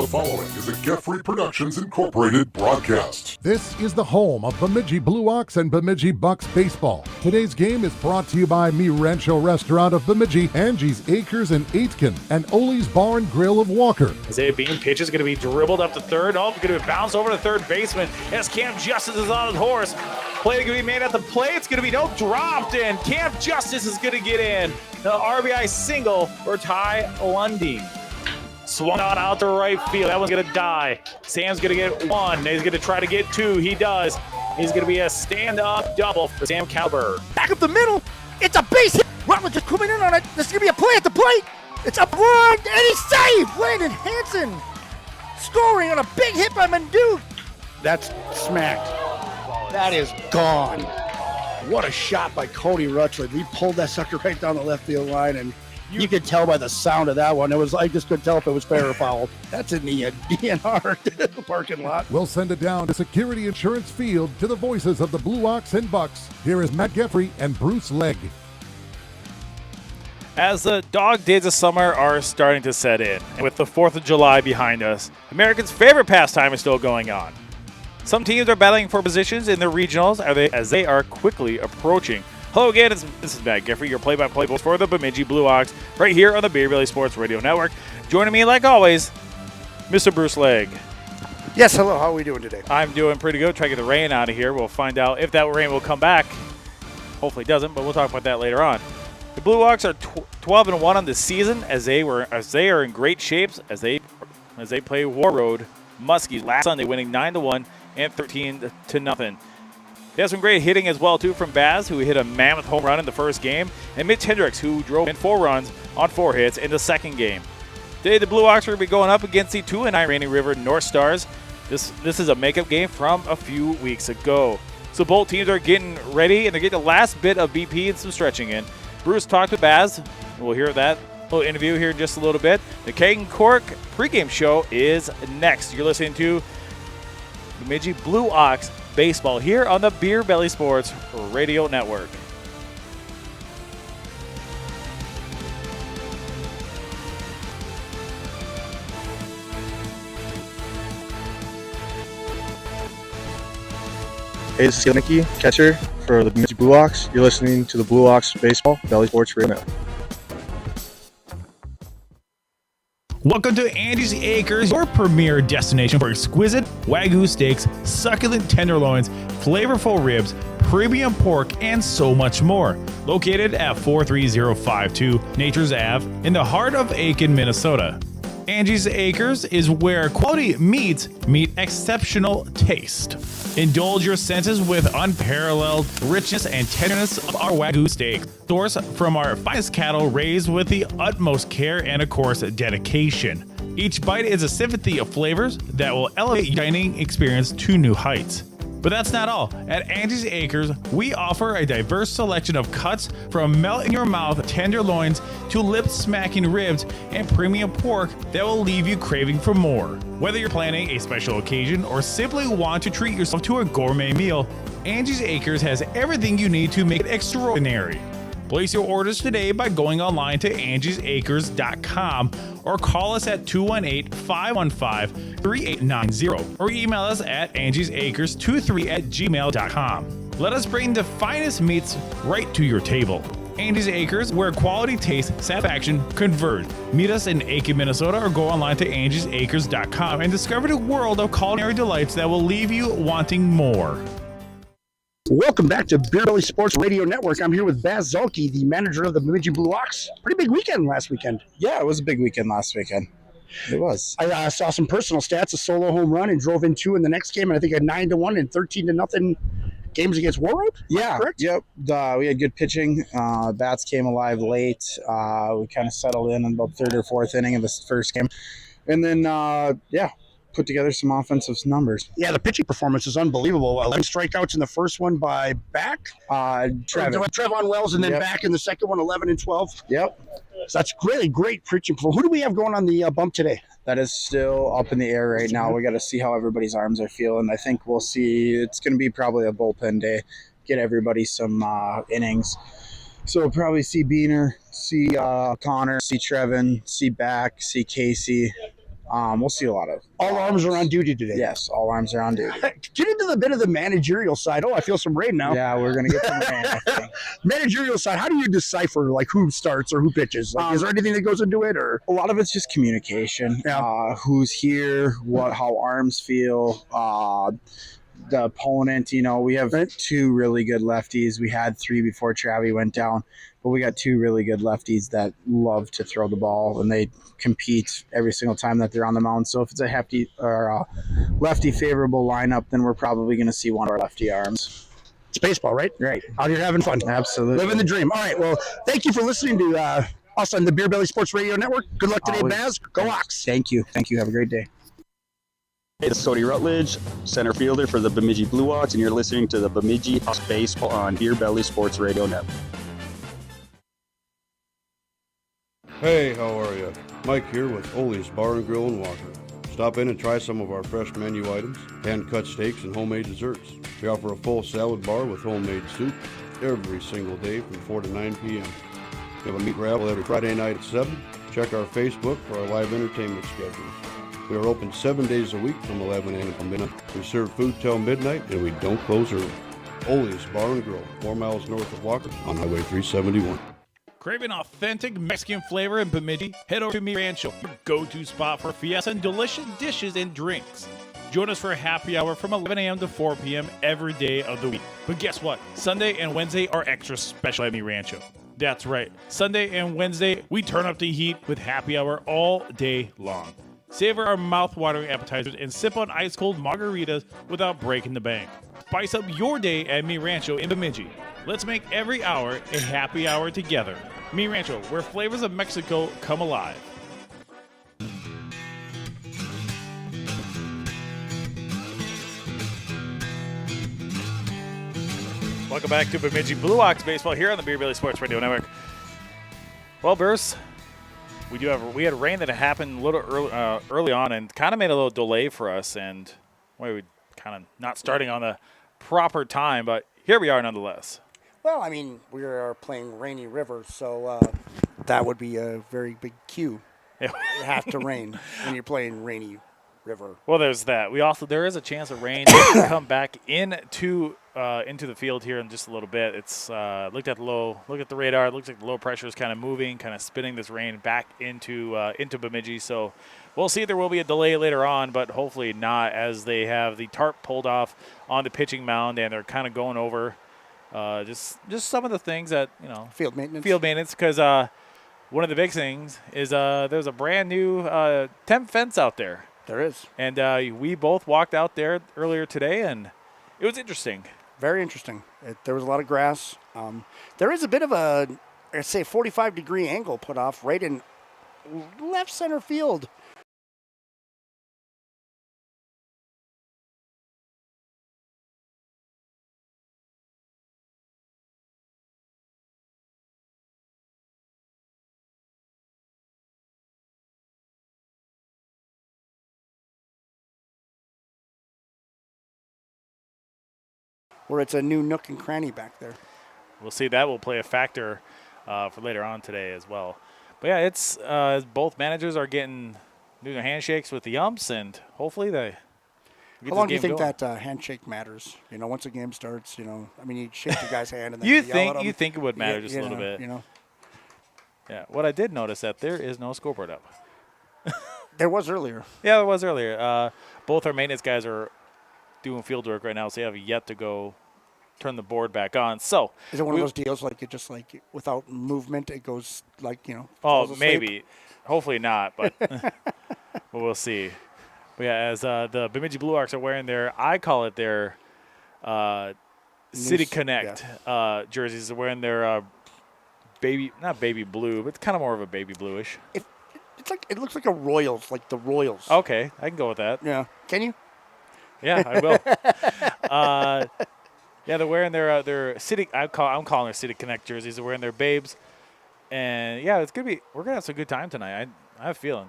The following is a Geoffrey Productions Incorporated broadcast. This is the home of Bemidji Blue Ox and Bemidji Bucks baseball. Today's game is brought to you by Mi Rancho Restaurant of Bemidji, Angie's Acres in Aitken, and Ole's Bar and Grill of Walker. Isaiah Bean pitch is going to be dribbled up to third. Oh, going to bounce over to third baseman as Cam Justice is on his horse. Play going to be made at the plate. It's going to be dropped in. Cam Justice is going to get in. The RBI single for Ty Lundy. Swung out to right field. That one's going to die. Sam's going to get one. He's going to try to get two. He does. He's going to be a stand-up double for Sam Calber. Back up the middle. It's a base hit. Rutledge is coming in on it. There's going to be a play at the plate. It's a run, and he's saved. Landon Hansen scoring on a big hit by Mandu. That's smacked. That is gone. What a shot by Cody Rutledge. He pulled that sucker right down the left field line, and you could tell by the sound of that one. It was, I just couldn't tell if it was fair or foul. That's in the DNR parking lot. We'll send it down to Security Insurance Field to the voices of the Blue Ox and Bucks. Here is Matt Geoffrey and Bruce Legg. As the dog days of summer are starting to set in, and with the 4th of July behind us, Americans' favorite pastime is still going on. Some teams are battling for positions in the regionals as they are quickly approaching. Hello again, this is Matt Geoffrey, your play-by-play voice for the Bemidji Blue Ox, right here on the Beer Belly Sports Radio Network. Joining me, like always, Mr. Bruce Legg. Yes, hello. How are we doing today? I'm doing pretty good. Trying to get the rain out of here. We'll find out if that rain will come back. Hopefully it doesn't, but we'll talk about that later on. The Blue Ox are 12-1 on the season as they are in great shapes as they play War Road Muskies last Sunday, winning 9-1 and 13-0. They have some great hitting as well, too, from Baz, who hit a mammoth home run in the first game, and Mitch Hendricks, who drove in 4 runs on 4 hits in the second game. Today, the Blue Ox are going to be going up against the 2-9 Rainy River North Stars. This is a makeup game from a few weeks ago. So both teams are getting ready, and they're getting the last bit of BP and some stretching in. Bruce talked to Baz. We'll hear that little interview here in just a little bit. The Keg and Cork pregame show is next. You're listening to Bemidji Blue Ox baseball here on the Beer Belly Sports Radio Network. Hey, this is Nicky, catcher for the Bemidji Blue Ox. You're listening to the Blue Ox Baseball Belly Sports Radio Network. Welcome to Angie's Acres, your premier destination for exquisite Wagyu steaks, succulent tenderloins, flavorful ribs, premium pork, and so much more. Located at 43052 Nature's Ave in the heart of Aiken, Minnesota. Angie's Acres is where quality meats meet exceptional taste. Indulge your senses with unparalleled richness and tenderness of our Wagyu steak, sourced from our finest cattle raised with the utmost care and, of course, dedication. Each bite is a symphony of flavors that will elevate your dining experience to new heights. But that's not all. At Angie's Acres, we offer a diverse selection of cuts from melt-in-your-mouth tenderloins to lip-smacking ribs and premium pork that will leave you craving for more. Whether you're planning a special occasion or simply want to treat yourself to a gourmet meal, Angie's Acres has everything you need to make it extraordinary. Place your orders today by going online to angiesacres.com or call us at 218-515-3890 or email us at angiesacres23@gmail.com. Let us bring the finest meats right to your table. Angie's Acres, where quality, taste, satisfaction converge. Meet us in Aiken, Minnesota, or go online to angiesacres.com and discover the world of culinary delights that will leave you wanting more. Welcome back to Beer Belly Sports Radio Network. I'm here with Baz Zolke, the manager of the Bemidji Blue Ox. Pretty big weekend last weekend. Yeah, it was a big weekend last weekend. It was. I saw some personal stats, a solo home run, and drove in 2 in the next game, and I think a 9-1 and 13-0 games against War Road. Yeah, correct? Yep. We had good pitching. Bats came alive late. We kind of settled in about 3rd or 4th inning of this first game. And then, put together some offensive numbers. Yeah, the pitching performance is unbelievable. 11 strikeouts in the first one by Back. Trevon Wells, and then Back in the second one, 11 and 12. Yep. So that's really great pitching performance. Who do we have going on the bump today? That is still up in the air right now. We got to see how everybody's arms are feeling. I think we'll see. It's going to be probably a bullpen day. Get everybody some innings. So we'll probably see Beener, see Connor, see Trevin, see Back, see Casey. We'll see a lot of All arms are on duty today. Yes, all arms are on duty. Get into the bit of the managerial side. Oh, I feel some rain now. Yeah, we're gonna get some rain, I think. Managerial side. How do you decipher like who starts or who pitches? Like, is there anything that goes into it, or A lot of it's just communication. Yeah. Who's here? How arms feel? The opponent. We have two really good lefties. We had three before Travi went down, but we got two really good lefties that love to throw the ball, and they compete every single time that they're on the mound. So if it's a hefty or a lefty favorable lineup, then we're probably going to see one of our lefty arms. it's baseball, right? Right. Out here having fun. Absolutely. Living the dream. All right. Well, thank you for listening to us on the Beer Belly Sports Radio Network. Good luck today, Always. Baz. Go Ox. Thank you. Have a great day. Hey, this is Cody Rutledge, center fielder for the Bemidji Blue Ox, and you're listening to the Bemidji Baseball on Beer Belly Sports Radio Network. Hey, how are you? Mike here with Ole's Bar and Grill in Walker. Stop in and try some of our fresh menu items, hand-cut steaks, and homemade desserts. We offer a full salad bar with homemade soup every single day from 4 to 9 p.m. We have a meat raffle every Friday night at 7. Check our Facebook for our live entertainment schedules. We are open 7 days a week from 11 a.m. to midnight. We serve food till midnight, and we don't close early. Ole's Bar and Grill, 4 miles north of Walker on Highway 371. Craving authentic Mexican flavor in Bemidji? Head over to Mi Rancho, your go-to spot for fiesta and delicious dishes and drinks. Join us for a happy hour from 11 a.m. to 4 p.m. every day of the week. But guess what? Sunday and Wednesday are extra special at Mi Rancho. That's right. Sunday and Wednesday, we turn up the heat with happy hour all day long. Savor our mouth-watering appetizers and sip on ice-cold margaritas without breaking the bank. Spice up your day at Mi Rancho in Bemidji. Let's make every hour a happy hour together. Mi Rancho, where flavors of Mexico come alive. Welcome back to Bemidji Blue Ox Baseball here on the Beer Belly Sports Radio Network. Well, Bruce, we had rain that happened a little early on and kind of made a little delay for us, and we kind of not starting on the proper time, but here we are nonetheless. Well, I mean, we are playing Rainy River, so that would be a very big cue. Yeah. You have to rain when you're playing Rainy River. Well, there's that. There is a chance of rain to come back into the field here in just a little bit. It's look at the radar. It looks like the low pressure is kind of moving, kind of spinning this rain back into Bemidji. So we'll see if there will be a delay later on, but hopefully not, as they have the tarp pulled off on the pitching mound and they're kind of going over just some of the things that Field maintenance. Because one of the big things is there's a brand new temp fence out there. There is. And we both walked out there earlier today, and it was interesting. Very interesting. There was a lot of grass. There is a bit of a, I'd say, 45-degree angle put off right in left center field. Where it's a new nook and cranny back there. We'll see. That will play a factor for later on today as well. But yeah, it's both managers are doing their handshakes with the umps, and hopefully they. How long do you think that handshake matters? Once a game starts, I mean, you shake the guy's hand and then you think it would matter just a little bit. Yeah. What I did notice that there is no scoreboard up. There was earlier. Yeah, there was earlier. Both our maintenance guys are doing field work right now, so they have yet to go turn the board back on. So is it one of those deals like it just like without movement it goes like Oh, falls asleep? maybe. Hopefully not, but but we'll see. But yeah, as the Bemidji Blue Ox are wearing I call it their City Connect jerseys. They're wearing their not baby blue, but it's kind of more of a baby bluish. It's like it looks like a Royals, like the Royals. Okay, I can go with that. Yeah, can you? Yeah, I will. Yeah, they're wearing their City. I'm calling their City Connect jerseys. They're wearing their babes, and yeah, we're gonna have some good time tonight. I have a feeling.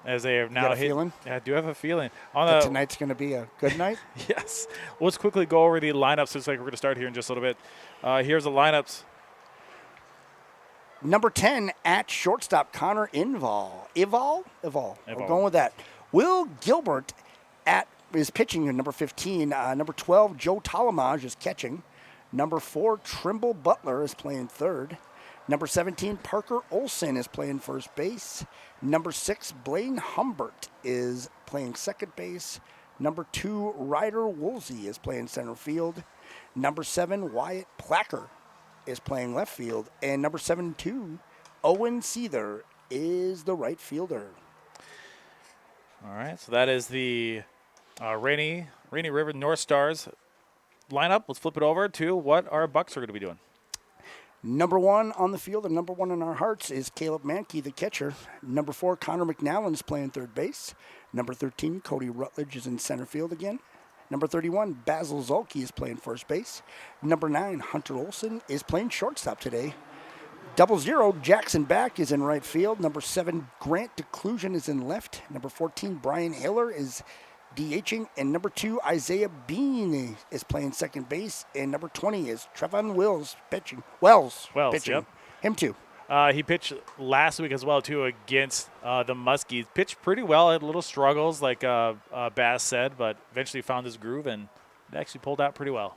As they have now hit. Feeling? Yeah, I do have a feeling. Tonight's gonna be a good night. Yes. Let's quickly go over the lineups. Looks like we're gonna start here in just a little bit. Here's the lineups. Number 10 at shortstop, Connor Invall. We're going with that. Will Gilbert is pitching in number 15. Number 12, Joe Talamaj is catching. Number 4, Trimble Butler is playing third. Number 17, Parker Olson is playing first base. Number 6, Blaine Humbert is playing second base. Number 2, Ryder Woolsey is playing center field. Number 7, Wyatt Placker is playing left field. And number 72, Owen Seether is the right fielder. All right, so that is the Rainy River North Stars lineup. Let's flip it over to what our Bucks are going to be doing. Number 1 on the field and number 1 in our hearts is Caleb Mankey, the catcher. Number 4, Connor McNallen is playing third base. Number 13, Cody Rutledge is in center field again. Number 31, Basil Zolke is playing first base. Number 9, Hunter Olson is playing shortstop today. 00, Jackson Back is in right field. Number 7, Grant Declusion is in left. Number 14, Brian Hiller is DHing. And number 2, Isaiah Bean is playing second base. And number 20 is Trevon Wells pitching. Wells pitching. Yep. Him too. He pitched last week as well, too, against the Muskies. Pitched pretty well. Had little struggles, like Bass said, but eventually found his groove and it actually pulled out pretty well.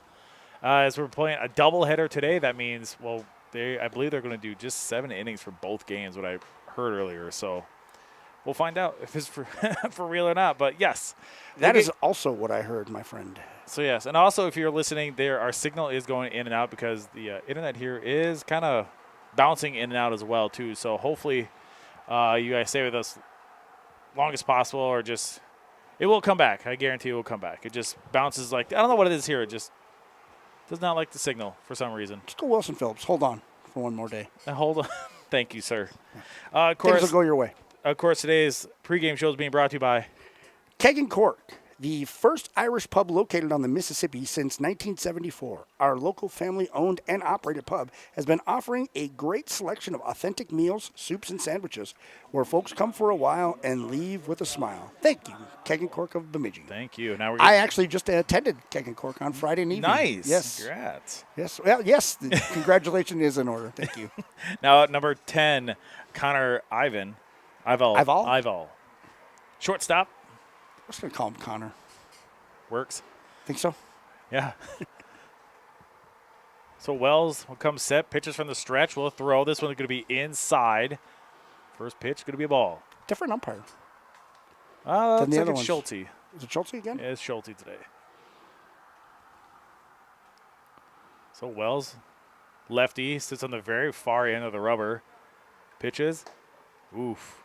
As we're playing a doubleheader today, that means, I believe they're going to do just 7 innings for both games, what I heard earlier. So we'll find out if it's for real or not. But, yes. That is also what I heard, my friend. So, yes. And also, if you're listening, our signal is going in and out because the internet here is kind of bouncing in and out as well, too. So, hopefully, you guys stay with us long as possible or just – it will come back. I guarantee it will come back. It just bounces like – I don't know what it is here. It just does not like the signal for some reason. Just go Wilson Phillips. Hold on for one more day. Hold on. Thank you, sir. Of course, things will go your way. Of course, today's pregame show is being brought to you by Keg and Cork, the first Irish pub located on the Mississippi since 1974. Our local family-owned and operated pub has been offering a great selection of authentic meals, soups, and sandwiches where folks come for a while and leave with a smile. Thank you, Keg and Cork of Bemidji. Thank you. Now I actually just attended Keg and Cork on Friday evening. Nice. Yes. Congrats. Yes. Well, yes. The congratulations is in order. Thank you. Now at number 10, Connor Ival. Shortstop. I'm just going to call him Connor. Works. Think so? Yeah. So Wells will come set. Pitches from the stretch. Will throw. This one's going to be inside. First pitch going to be a ball. Different umpire. Looks like it's Schulte. Is it Schulte again? Yeah, it's Schulte today. So Wells, lefty, sits on the very far end of the rubber. Pitches. Oof.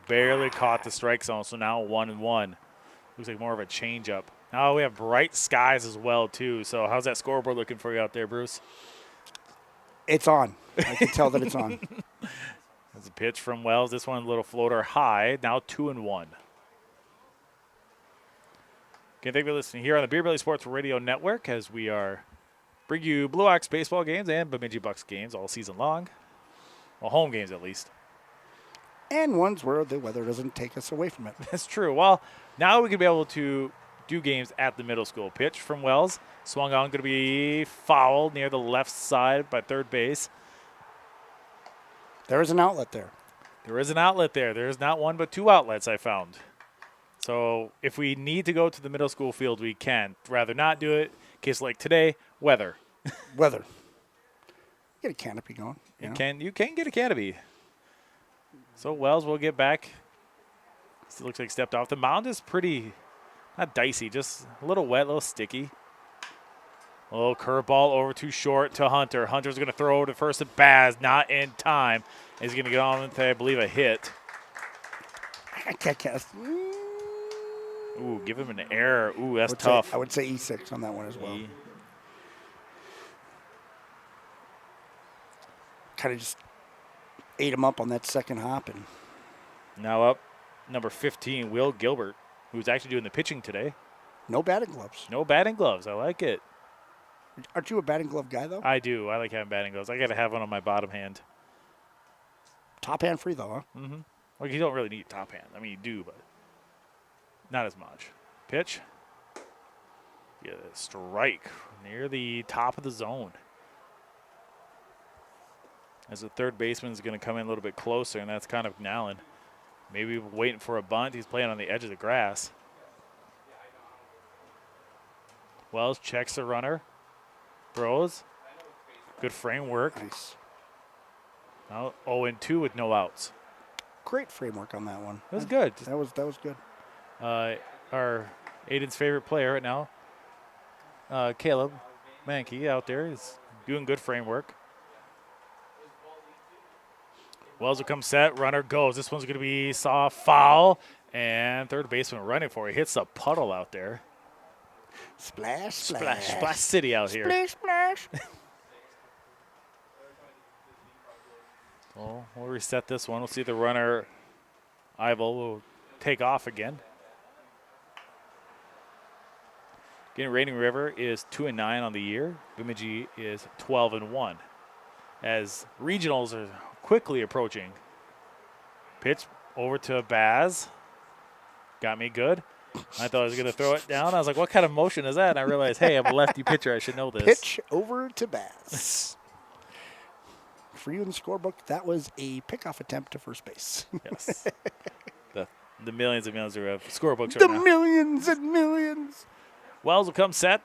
Barely caught the strike zone, so now 1-1. Looks like more of a changeup. Now we have bright skies as well, too. So how's that scoreboard looking for you out there, Bruce? It's on. I can tell that it's on. That's a pitch from Wells. This one a little floater high. Now 2-1. Okay, thank you for listening here on the Beer Belly Sports Radio Network as we are bring you Blue Ox baseball games and Bemidji Bucks games all season long. Well, home games at least. And ones where the weather doesn't take us away from it. That's true. Well, now we can be able to do games at the middle school. Pitch from Wells. Swung on, going to be fouled near the left side by third base. There is an outlet there. There is an outlet there. There is not one but 2 outlets I found. So if we need to go to the middle school field, we can. Rather not do it. In case like today, weather. Weather. Get a canopy going. You can get a canopy. So Wells will get back. Still looks like stepped off. The mound is pretty, not dicey, just a little wet, a little sticky. A little curveball over too short to Hunter. Hunter's going to throw over to first at Baz, not in time. He's going to get on into, I believe, a hit. I can't. Ooh, give him an error. Ooh, that's tough. I would say E6 on that one as well. Kind of just ate him up on that second hop. And now up number 15, Will Gilbert, who's actually doing the pitching today. No batting gloves. No batting gloves. I like it. Aren't you a batting glove guy, though? I do. I like having batting gloves. I got to have one on my bottom hand. Top hand free, though, huh? Mm-hmm. Well, you don't really need top hand. I mean, you do, but not as much. Pitch. Yeah, strike near the top of the zone. As the third baseman is going to come in a little bit closer, and that's kind of Nallen. Maybe waiting for a bunt. He's playing on the edge of the grass. Wells checks the runner. Throws. Good frame work. Nice. Now 0-2 with no outs. Great framework on that one. That was good. That was good. Our Aiden's favorite player right now, Caleb Mankey out there, is doing good framework. Wells will come set, runner goes. This one's going to be soft foul, and third baseman running for it. Hits a puddle out there. Splash, Splash, splash city out here. Splash, splash. Well, we'll reset this one. We'll see the runner, Ivel, will take off again. Again, Rainy River is 2-9 on the year. Bemidji is 12-1. As regionals are quickly approaching. Pitch over to Baz. Got me good. I thought I was going to throw it down. I was like, what kind of motion is that? And I realized, hey, I'm a lefty pitcher. I should know this. Pitch over to Baz. For you in the scorebook, that was a pickoff attempt to first base. Yes. the millions and millions who have scorebooks right The now. millions and millions. Wells will come set.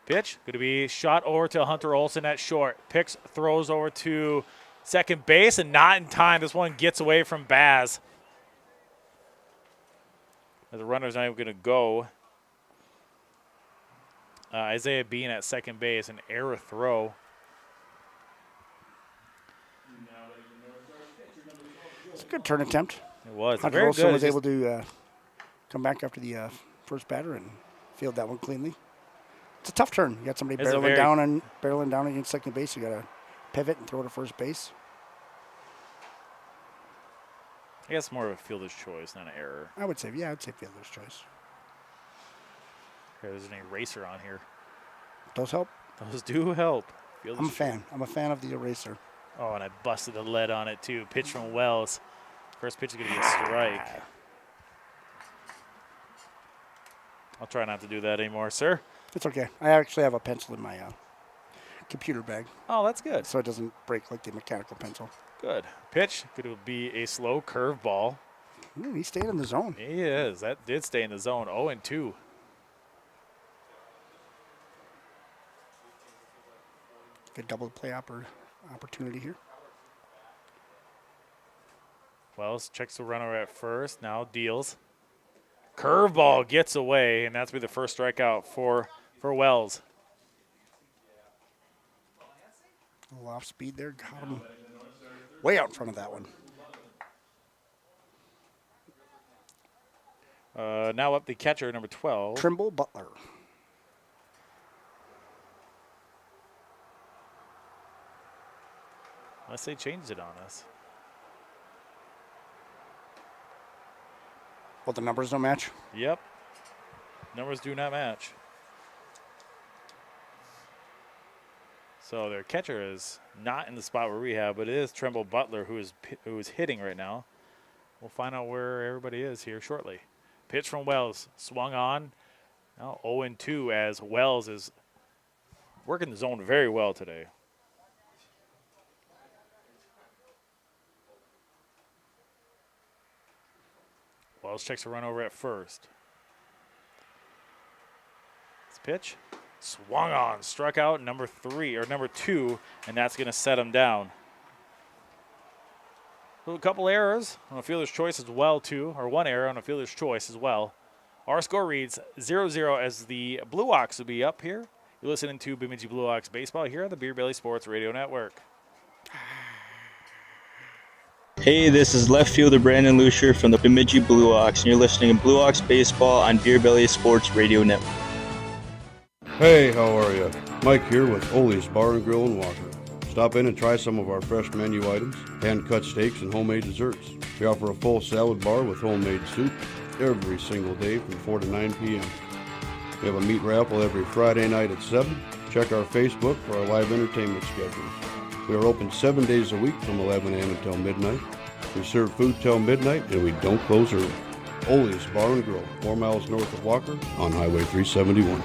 Pitch going to be shot over to Hunter Olsen at short. Picks, throws over to second base, and not in time. This one gets away from Baz. The runner's not even going to go. Isaiah Bean at second base, an error throw. It's a good turn attempt. It was. Hunter Very Olsen good. was able to come back after the first batter and field that one cleanly. It's a tough turn. You got somebody It's a barreling down against second base. You got to pivot and throw to first base. I guess more of a fielder's choice, not an error. I'd say fielder's choice. Okay, there's an eraser on here. Those help. Those do help. Fielder's I'm a fan. I'm a fan of the eraser. Oh, and I busted the lead on it, too. Pitch from Wells. First pitch is going to be a strike. I'll try not to do that anymore, sir. It's okay. I actually have a pencil in my computer bag, Oh, that's good. so it doesn't break like the mechanical pencil. Good. Pitch. Going to be a slow curve ball. He stayed in the zone. He is. That did stay in the zone. 0-2. Good double play opportunity here. Wells checks the runner at first. Now deals. Curveball gets away, and that's be the first strikeout for Wells. A little off speed there. Got him way out in front of that one. Now up the catcher, number 12. Trimble Butler. Unless they changed it on us. Well, the numbers don't match. Yep. Numbers do not match. So their catcher is not in the spot where we have, but it is Trimble Butler who is hitting right now. We'll find out where everybody is here shortly. Pitch from Wells. Swung on. Now 0-2 as Wells is working the zone very well today. Wells checks a run over at first. This pitch. Swung on. Struck out number 2, and that's going to set him down. So a couple errors on a fielder's choice as well, too, or one error on a fielder's choice as well. Our score reads 0-0 as the Blue Ox will be up here. You're listening to Bemidji Blue Ox baseball here on the Beer Belly Sports Radio Network. Hey, this is left fielder Brandon Lucier from the Bemidji Blue Ox, and you're listening to Blue Ox Baseball on Beer Belly Sports Radio Network. Hey, how are you? Mike here with Ole's Bar and Grill in Walker. Stop in and try some of our fresh menu items, hand-cut steaks, and homemade desserts. We offer a full salad bar with homemade soup every single day from 4 to 9 p.m. We have a meat raffle every Friday night at 7. Check our Facebook for our live entertainment schedules. We are open 7 days a week from 11 a.m. until midnight. We serve food till midnight, and we don't close early. Ole's Bar and Grill, 4 miles north of Walker on Highway 371.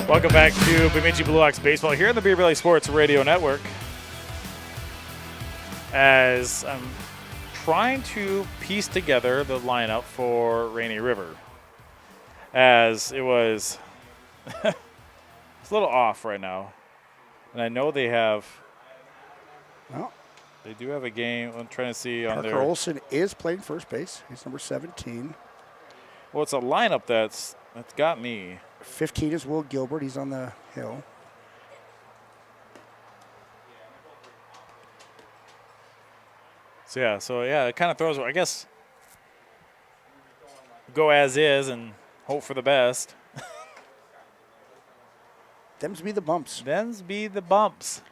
Welcome back to Bemidji Blue Ox Baseball here on the Beer Belly Sports Radio Network. As I'm trying to piece together the lineup for Rainy River. As it was it's a little off right now. And I know they have they do have a game. I'm trying to see on Parker Olson is playing first base. He's number 17. Well, it's a lineup that's got me. 15 is Will Gilbert. He's on the hill. So it kind of throws. I guess go as is and hope for the best. Them's be the bumps. Them's be the bumps.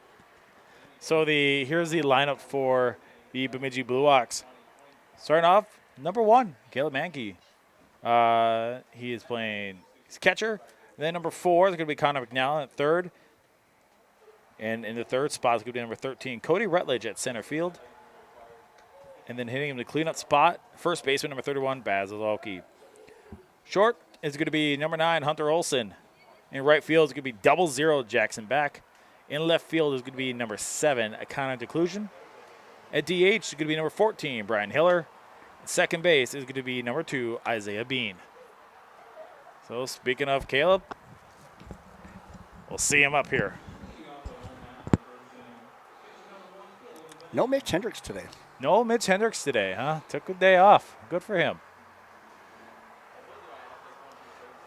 So here's the lineup for the Bemidji Blue Ox. Starting off, number 1, Caleb Mankey. He is playing. He's catcher. Then number 4 is going to be Connor McNally at third. And in the third spot is going to be number 13, Cody Rutledge at center field. And then hitting him the cleanup spot, first baseman number 31, Basil Alke. Short is going to be number 9, Hunter Olson. In right field is going to be 00, Jackson Back. In left field is going to be number 7, Akana Declusion. At DH is going to be number 14, Brian Hiller. At second base is going to be number 2, Isaiah Bean. So speaking of Caleb, we'll see him up here. No Mitch Hendricks today. No Mitch Hendricks today, huh? Took a day off. Good for him.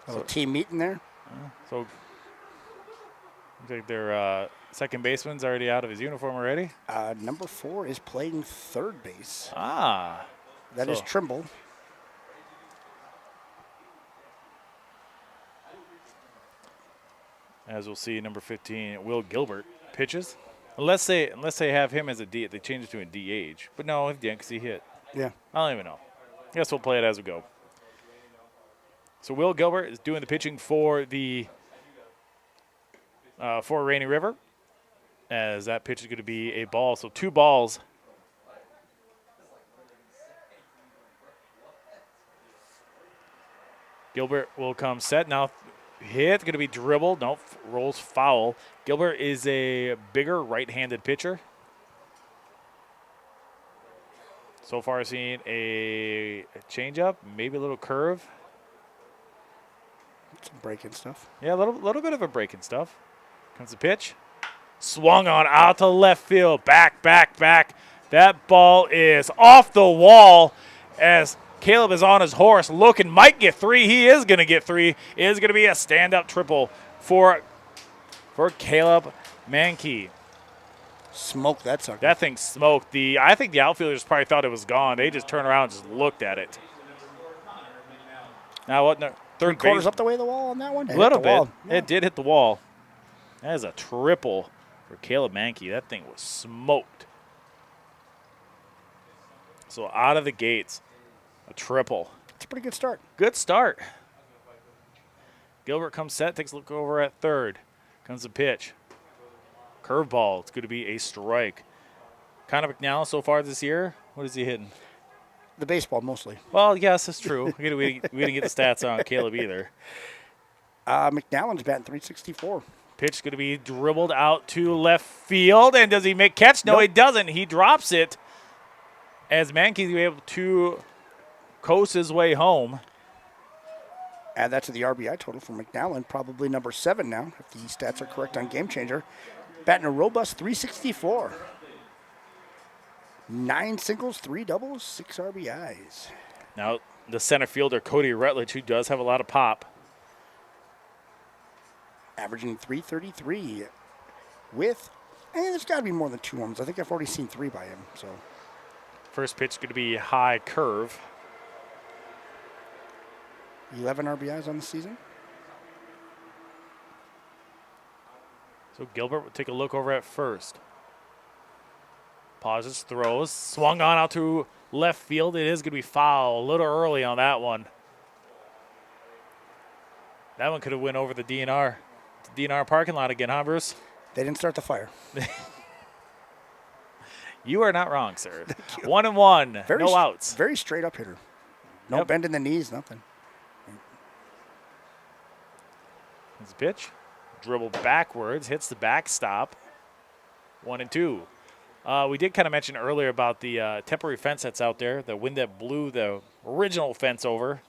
A little team meeting there. So looks like their second baseman's already out of his uniform already. Number 4 is playing third base. That is Trimble. As we'll see, number 15, Will Gilbert pitches. Unless they have him as a D, they change it to a DH. But no, he didn't because he hit. Yeah. I don't even know. I guess we'll play it as we go. So Will Gilbert is doing the pitching for the for Rainy River, as that pitch is going to be a ball. So 2 balls. Gilbert will come set now. Hit, going to be dribbled. Nope, rolls foul. Gilbert is a bigger right-handed pitcher. So far, seeing a changeup, maybe a little curve. Some breaking stuff. Yeah, a little bit of a breaking stuff. Comes the pitch. Swung on out to left field. Back. That ball is off the wall as Caleb is on his horse, looking, might get 3. He is going to get 3. It is going to be a stand-up triple for Caleb Mankey. Smoke that sucker. That thing smoked. I think the outfielders probably thought it was gone. They just turned around and just looked at it. Now what? No, third quarters base. up the way of the wall on that one? A little bit. Yeah. It did hit the wall. That is a triple for Caleb Mankey. That thing was smoked. So out of the gates, a triple. It's a pretty good start. Good start. Gilbert comes set, takes a look over at third. Comes the pitch. Curveball. It's going to be a strike. Connor McNally so far this year, what is he hitting? The baseball mostly. Well, yes, that's true. we didn't get the stats on Caleb either. McNallen's batting .364. Pitch going to be dribbled out to left field. And does he make catch? No, He doesn't. He drops it as Mankey's able to coast his way home. Add that to the RBI total for McNally, probably number 7 now, if the stats are correct on Game Changer. Batting a robust .364. 9 singles, 3 doubles, 6 RBIs. Now, the center fielder, Cody Rutledge, who does have a lot of pop. Averaging .333 with, there's got to be more than 2 homers. I think I've already seen 3 by him. So, first pitch is going to be high curve. 11 RBIs on the season. So Gilbert will take a look over at first. Pauses, throws, swung on out to left field. It is going to be foul. A little early on that one. That one could have went over the DNR. The DNR parking lot again, huh, Bruce? They didn't start the fire. You are not wrong, sir. 1-1, no outs. Very straight up hitter. No bend in the knees, nothing. It's a pitch. dribble backwards, hits the backstop. 1-2. We did kind of mention earlier about the temporary fence that's out there, the wind that blew the original fence over.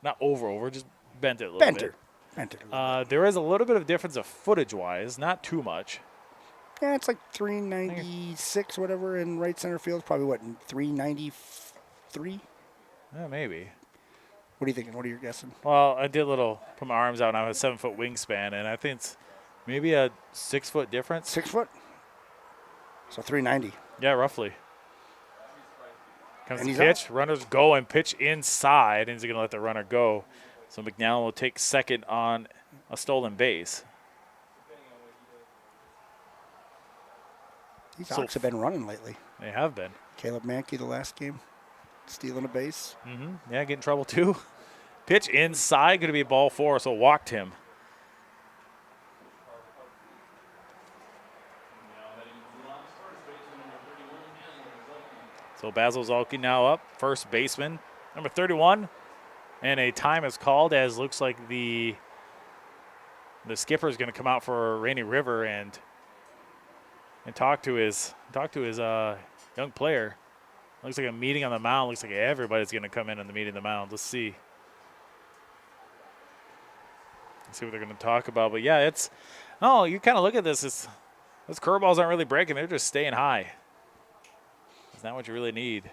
Not over, just bent it a little bit. Bent it a little bit. There is a little bit of difference of footage-wise, not too much. Yeah, it's like 396, whatever, in right center field. Probably, what, 393? Yeah, maybe. What are you thinking? What are you guessing? Well, I did put my arms out, and I have a 7-foot wingspan, and I think it's maybe a 6-foot difference. 6 foot? So 390. Yeah, roughly. Comes And the he's pitch. Runners go and pitch inside, and he's going to let the runner go. So McNally will take second on a stolen base. These Ox have been running lately. They have been. Caleb Mankey the last game, stealing a base. Yeah, get in trouble too. Pitch inside, going to be ball 4, so walked him. So Basil Zalke now up, first baseman, number 31, and a time is called as looks like the skipper is going to come out for Rainy River and talk to his young player. Looks like a meeting on the mound. Looks like everybody's going to come in on the meeting on the mound. Let's see. Let's see what they're going to talk about. But yeah, you kind of look at this. Those curveballs aren't really breaking. They're just staying high. It's not what you really need.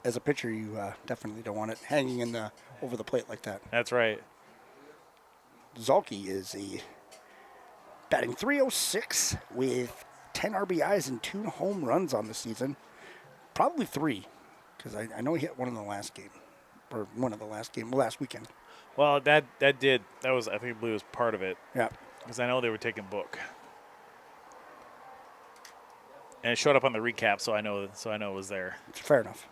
As a pitcher, you definitely don't want it hanging over the plate like that. That's right. Zalke is batting .306 with 10 RBIs and 2 home runs on the season. Probably 3, because I know he hit one in the last game, last weekend. Well, that was, I think, was part of it. Yeah. Because I know they were taking book. And it showed up on the recap, so I know it was there. Fair enough.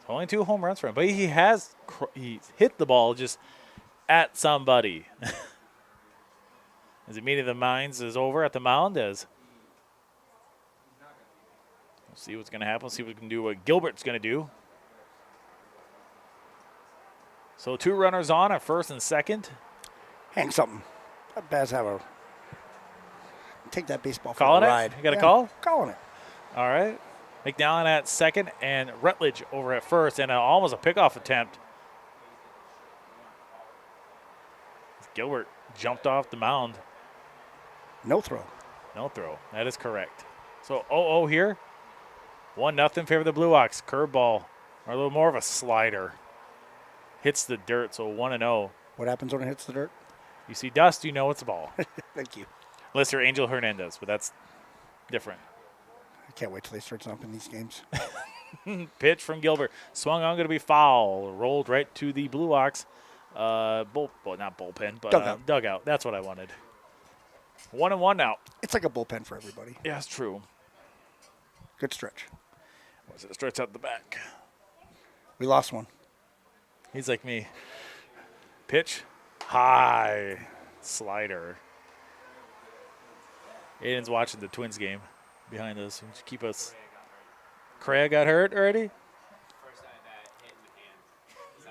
Only 2 home runs for him, but he hit the ball just at somebody. As the meeting of the minds is over at the mound, we'll see what's going to happen. See what we can do. What Gilbert's going to do. So 2 runners on at first and second. Hang something. Let Baz take that baseball for Calling a it? ride. You got a call? Calling it. All right. McNally at second and Rutledge over at first, and almost a pickoff attempt. Gilbert jumped off the mound. No throw. No throw. That is correct. So 0-0 here. 1-0 in favor of the Blue Ox. Curveball, or a little more of a slider. Hits the dirt, so 1-0. What happens when it hits the dirt? You see dust, you know it's a ball. Thank you. Unless you're Angel Hernandez, but that's different. I can't wait till they start jumping these games. Pitch from Gilbert. Swung on, going to be foul. Rolled right to the Blue Ox. Not bullpen, but dugout. That's what I wanted. 1-1 now. It's like a bullpen for everybody. Yeah, it's true. Good stretch. Was it stretch out the back? We lost one. He's like me. Pitch. High. Slider. Aiden's watching the Twins game behind us. Keep us. Craig got hurt already?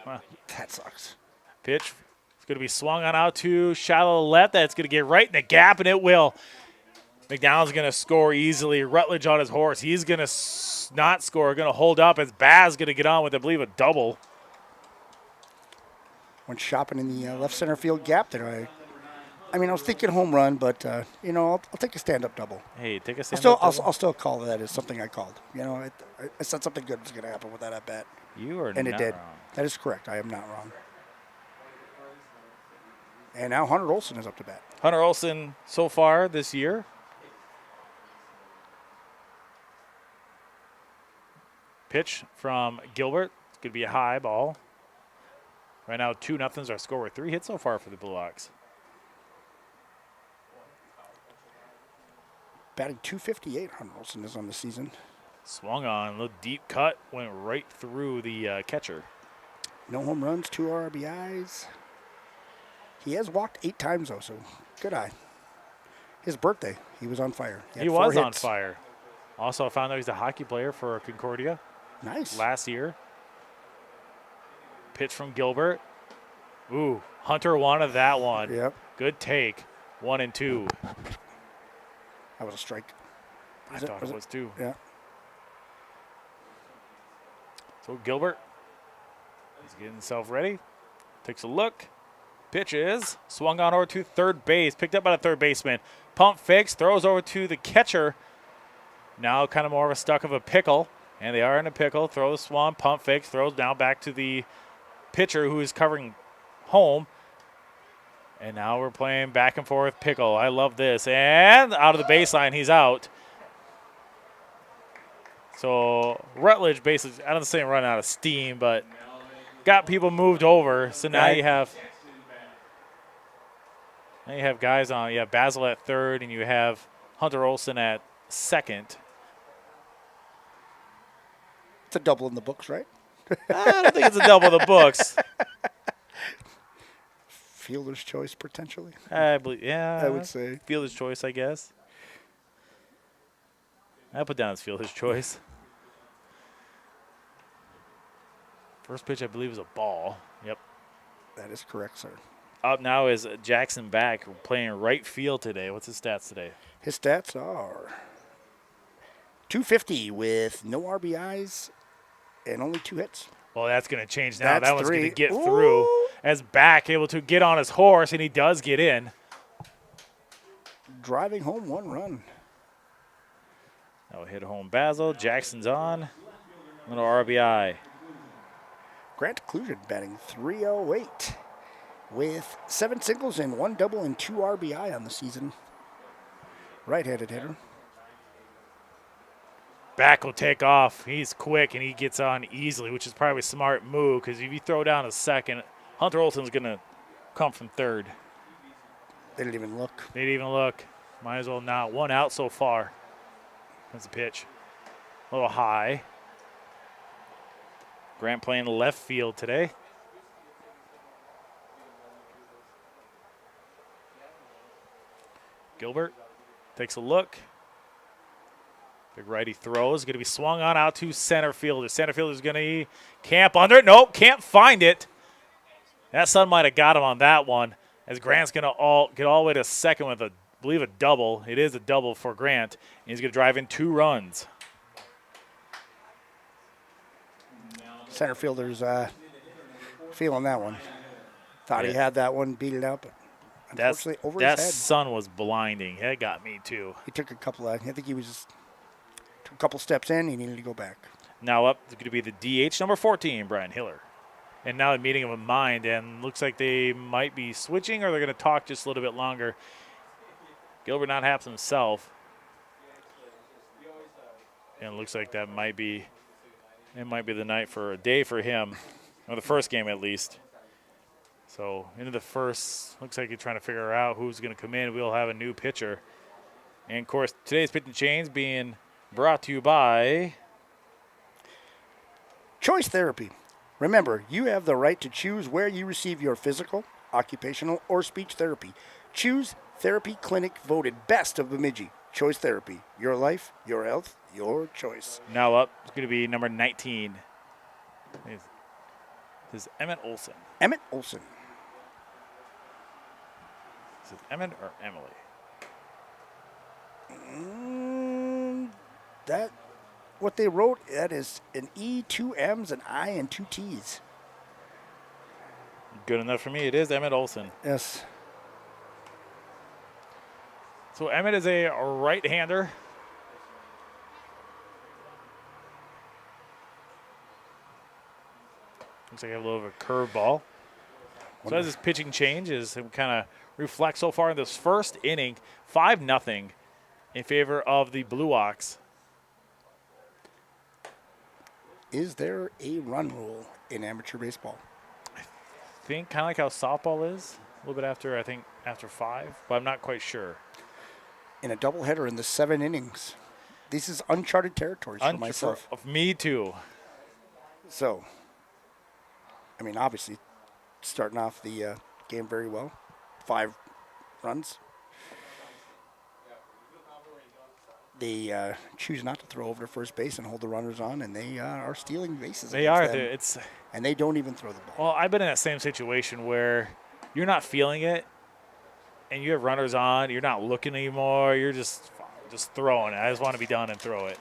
Wow. That sucks. Pitch. It's going to be swung on out to shallow left. That's going to get right in the gap, and it will. McDonald's going to score easily. Rutledge on his horse. He's going to not score. Going to hold up as Baz going to get on with, I believe, a double. Went shopping in the left center field gap there. I was thinking home run, but I'll take a stand-up double. Hey, take a stand-up double. I'll still call that as something I called. I said something good was going to happen with that at bat. You are and not it did. wrong. That is correct. I am not wrong. And now Hunter Olson is up to bat. Hunter Olson so far this year. Pitch from Gilbert. It's going to be a high ball. Right now, 2-0 is our score with 3 hits so far for the Blue Ox. Batting .258, Hunter Olson is on the season. Swung on, a little deep cut, went right through the catcher. No home runs, 2 RBIs. He has walked 8 times, though, so good eye. His birthday, he was on fire. He was on fire. Also, I found out he's a hockey player for Concordia. Nice. Last year. Pitch from Gilbert. Ooh, Hunter wanted that one. Yep. Good take. 1-2. That was a strike. I thought it was too. Yeah. So Gilbert is getting himself ready. Takes a look. Pitch is swung on over to third base. Picked up by the third baseman. Pump fakes. Throws over to the catcher. Now kind of more of a stuck of a pickle. And they are in a pickle. Throws Swan. Pump fakes. Throws now back to the pitcher who is covering home. And now we're playing back and forth pickle. I love this. And out of the baseline, he's out. So Rutledge basically, I don't say run out of steam, but got people moved over. So now you have guys on. You have Basil at third, and you have Hunter Olsen at second. It's a double in the books, right? I don't think it's a double in the books. Fielder's choice, potentially. I believe, yeah. I would say. Fielder's choice, I guess. I put down as fielder's choice. First pitch, I believe, is a ball. Yep. That is correct, sir. Up now is Jackson Back playing right field today. What's his stats today? His stats are 250 with no RBIs and only 2 hits. Well, that's going to change now. That's that one's going 3. to get Ooh. through. As Back able to get on his horse, and he does get in. Driving home 1 run. That'll hit home Basil. Jackson's on. Little RBI. Grant Clusion batting .308 with 7 singles and 1 double and 2 RBI on the season. Right-handed hitter. Back will take off. He's quick, and he gets on easily, which is probably a smart move because if you throw down a second, Hunter Olsen's going to come from third. They didn't even look. They didn't even look. Might as well not. 1 out so far. That's a pitch. A little high. Grant playing left field today. Gilbert takes a look. Big righty throws. Going to be swung on out to center fielder. Center fielder's going to camp under it. Nope, can't find it. That sun might have got him on that one. As Grant's going to get all the way to second with, I believe, a double. It is a double for Grant. And he's going to drive in 2 runs. Center fielder's feeling that one. Thought he had that one, beat it up. But unfortunately, over his that head. sun was blinding. It got me, too. He took a couple I think he was just took a couple steps in. He needed to go back. Now up is going to be the DH, number 14, Brian Hiller. And now a meeting of a mind, and looks like they might be switching or they're going to talk just a little bit longer. Gilbert not happy himself. And it looks like that might be the night for a day for him, or the first game at least. So into the first, looks like you're trying to figure out who's going to come in. We'll have a new pitcher. And, of course, today's Pitch and Chains being brought to you by Choice Therapy. Remember, you have the right to choose where you receive your physical, occupational, or speech therapy. Choose Therapy Clinic voted best of Bemidji. Choice Therapy. Your life, your health, your choice. Now up is going to be number 19. This is Emmett Olsen. Emmett Olsen. Is it Emmett or Emily? That, what they wrote, that is an E, 2 M's, an I, and 2 T's. Good enough for me. It is Emmett Olsen. Yes. So Emmett is a right-hander. Looks like I have a little of a curveball. So as his pitching changes, it kind of reflects so far in this first inning, 5-0 in favor of the Blue Ox. Is there a run rule in amateur baseball? I think kind of like how softball is, a little bit after, I think, after 5, but I'm not quite sure. In a doubleheader in the 7 innings. This is uncharted territories for myself. Me too. So, I mean, obviously, starting off the game very well. 5 runs. They choose not to throw over to first base and hold the runners on, and they are stealing bases. They are. them, and they don't even throw the ball. Well, I've been in that same situation where you're not feeling it, and you have runners on, you're not looking anymore. You're just throwing it. I just want to be done and throw it.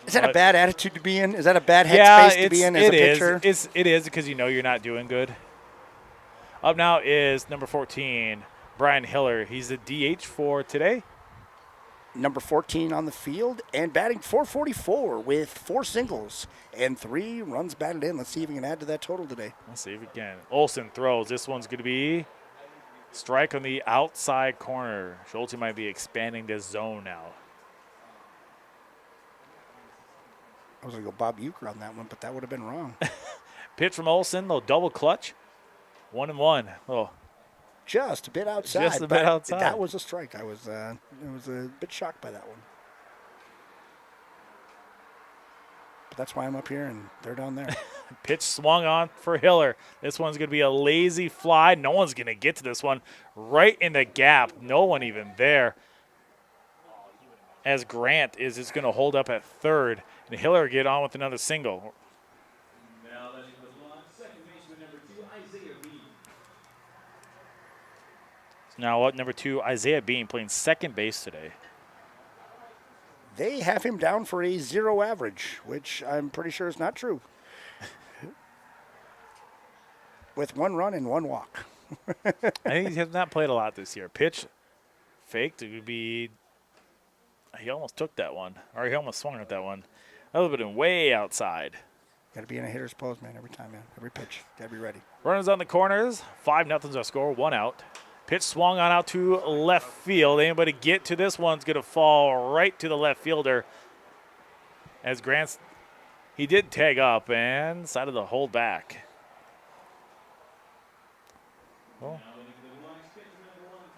Is that a bad attitude to be in? Is that a bad headspace to be in as a pitcher? It is because you know you're not doing good. Up now is number 14, Brian Hiller. He's the DH for today. Number 14 on the field and batting .444 with 4 singles and 3 runs batted in. Let's see if we can add to that total today. Let's see if we can. Olsen throws. This one's going to be strike on the outside corner. Schulte might be expanding this zone now. I was going to go Bob Uecker on that one, but that would have been wrong. Pitch from Olsen, little double clutch. 1-1. Oh, just a bit outside. Just a bit outside. That was a strike. I was a bit shocked by that one. But that's why I'm up here and they're down there. Pitch swung on for Hiller. This one's going to be a lazy fly. No one's going to get to this one. Right in the gap. No one even there. As Grant is just going to hold up at third. And Hiller get on with another single. Now what? Number 2, Isaiah Bean, playing second base today. They have him down for a 0 average, which I'm pretty sure is not true. With 1 run and 1 walk. I think he has not played a lot this year. Pitch faked. It would be. He almost took that one, or he almost swung at that one. That would have been way outside. Got to be in a hitter's pose, man, every time, man. Every pitch. Got to be ready. Runners on the corners. 5-0's our score. 1 out. Pitch swung on out to left field. Anybody get to this one's going to fall right to the left fielder. As Grant's, he did tag up and decided to hold back. Well,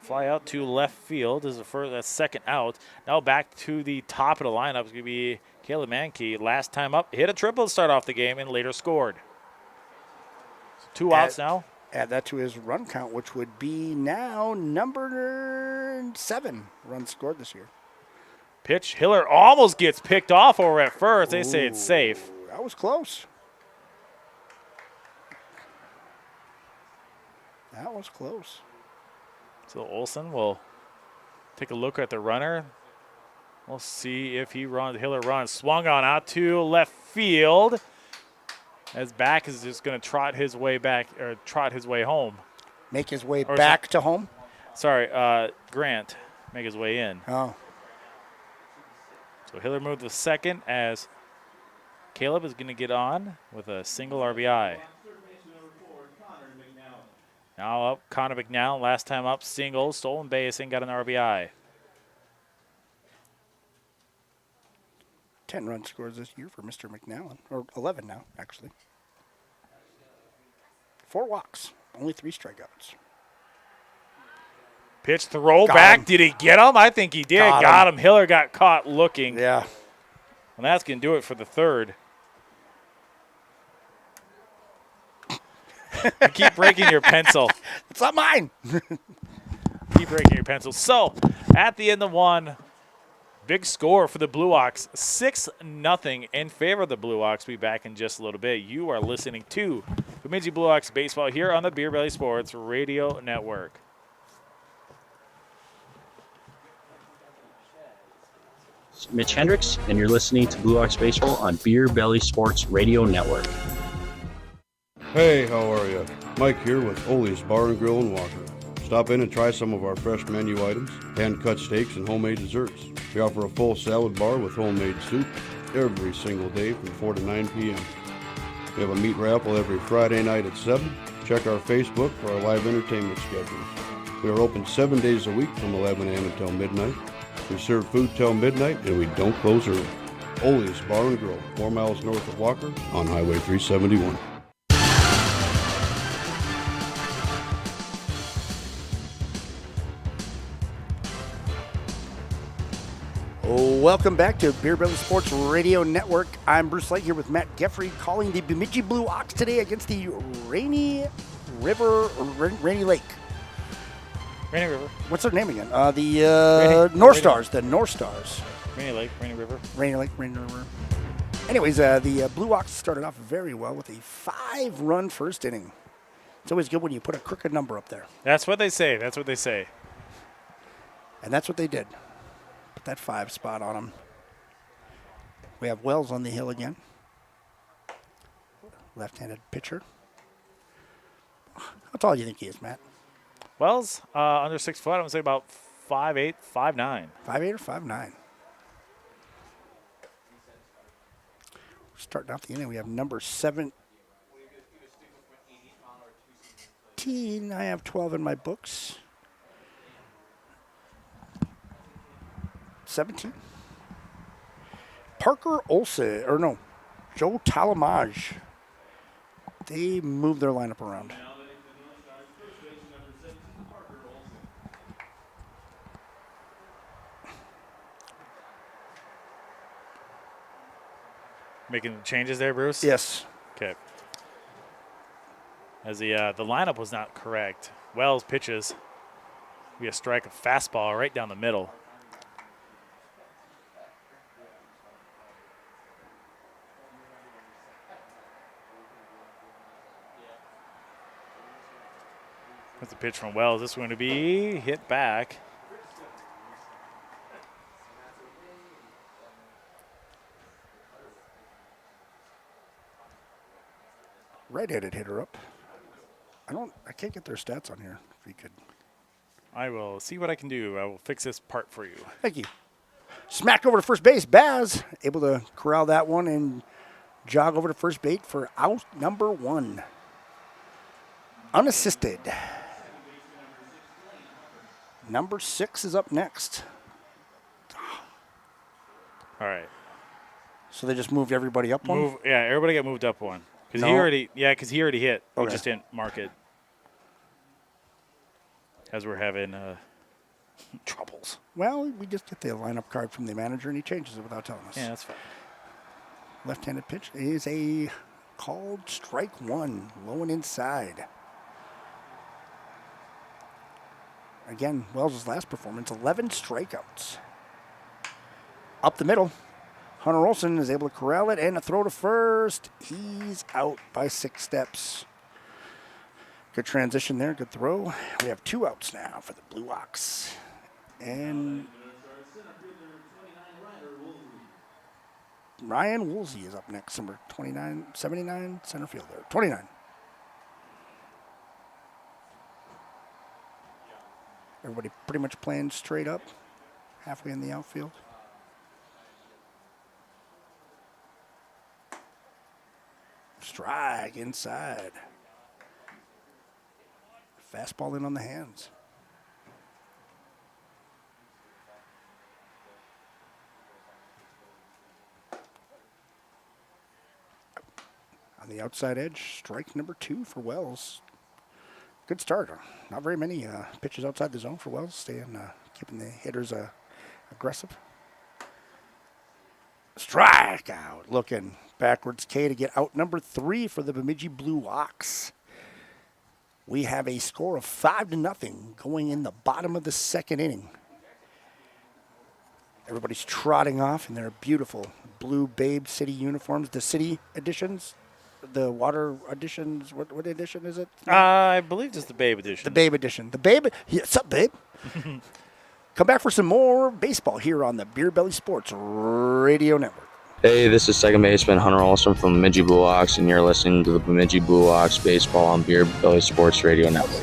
fly out to left field is the first, that's second out. Now back to the top of the lineup is going to be Caleb Mankey. Last time up, hit a triple to start off the game and later scored. So 2 outs now. Add that to his run count, which would be now number 7 runs scored this year. Pitch. Hiller almost gets picked off over at first. They say it's safe. That was close. That was close. So Olsen will take a look at the runner. We'll see if he runs. Hiller runs. Swung on out to left field. As back is just going to trot his way back, or trot his way home. Make his way back to home? Sorry, Grant make his way in. Oh. So Hiller moved to second as Caleb is going to get on with a single RBI. Now up, Connor McNown, last time up, single, stolen base, and got an RBI. 10 run scores this year for Mr. McNallen, or 11 now, actually. 4 walks, only 3 strikeouts. Pitch throw back. Did he get him? I think he did. Got him. Hiller got caught looking. Yeah. And that's going to do it for the third. You keep breaking your pencil. It's not mine. Keep breaking your pencil. So, at the end of 1, big score for the Blue Ox, 6-0 in favor of the Blue Ox. We'll be back in just a little bit. You are listening to Bemidji Blue Ox Baseball here on the Beer Belly Sports Radio Network. It's Mitch Hendricks, and you're listening to Blue Ox Baseball on Beer Belly Sports Radio Network. Hey, how are you? Mike here with Ole's Bar and Grill in Walker. Stop in and try some of our fresh menu items, hand-cut steaks, and homemade desserts. We offer a full salad bar with homemade soup every single day from 4 to 9 p.m. We have a meat raffle every Friday night at 7. Check our Facebook for our live entertainment schedules. We are open 7 days a week from 11 a.m. until midnight. We serve food till midnight, and we don't close early. Ole's Bar and Grill, 4 miles north of Walker on Highway 371. Welcome back to Beer Belly Sports Radio Network. I'm Bruce Light here with Matt Geffrey calling the Bemidji Blue Ox today against the Rainy Lake. Rainy River. What's their name again? The North Stars. The North Stars. Rainy Lake, Rainy River. Rainy Lake, Rainy River. Anyways, the Blue Ox started off very well with a 5-run first inning. It's always good when you put a crooked number up there. That's what they say. That's what they say. And that's what they did. Put that 5 spot on them. We have Wells on the hill again. Left-handed pitcher. How tall do you think he is, Matt? Wells, under 6 foot. I would say about 5'8", 5'9". 5'8" or 5'9". Starting out the inning, we have number 17. I have 12 in my books. 17. Parker Olsen, or no, Joe Talamaj. They moved their lineup around. Making changes there, Bruce? Yes. Okay. As the lineup was not correct. Wells pitches. We a strike a fastball right down the middle. That's a pitch from Wells. This is going to be hit back. Right-handed hitter up. I can't get their stats on here. If you could. I will see what I can do. I will fix this part for you. Thank you. Smacked over to first base. Baz able to corral that one and jog over to first base for out number 1. Unassisted. Number 6 is up next. All right. So they just moved everybody up one? Yeah, everybody got moved up one. Because he already hit. Okay. We just didn't mark it. As we're having troubles. Well, we just get the lineup card from the manager, and he changes it without telling us. Yeah, that's fine. Left-handed pitch is a called strike 1, low and inside. Again, Wells' last performance, 11 strikeouts. Up the middle, Hunter Olsen is able to corral it and a throw to first. He's out by 6 steps. Good transition there, good throw. We have 2 outs now for the Blue Ox. And Ryan Woolsey is up next, number 79, center fielder. 29. Everybody pretty much playing straight up, halfway in the outfield. Strike inside. Fastball in on the hands. On the outside edge, strike number 2 for Wells. Good start. Not very many pitches outside the zone for Wells, keeping the hitters aggressive. Strikeout. Looking backwards K to get out number 3 for the Bemidji Blue Ox. We have a score of 5-0 going in the bottom of the 2nd inning. Everybody's trotting off in their beautiful blue Babe City uniforms, the city editions. The water editions, what edition is it? I believe it's the Babe edition. The Babe edition. The Babe, what's up, Babe? Come back for some more baseball here on the Beer Belly Sports Radio Network. Hey, this is second baseman Hunter Olsen from Bemidji Blue Ox, and you're listening to the Bemidji Blue Ox Baseball on Beer Belly Sports Radio Network.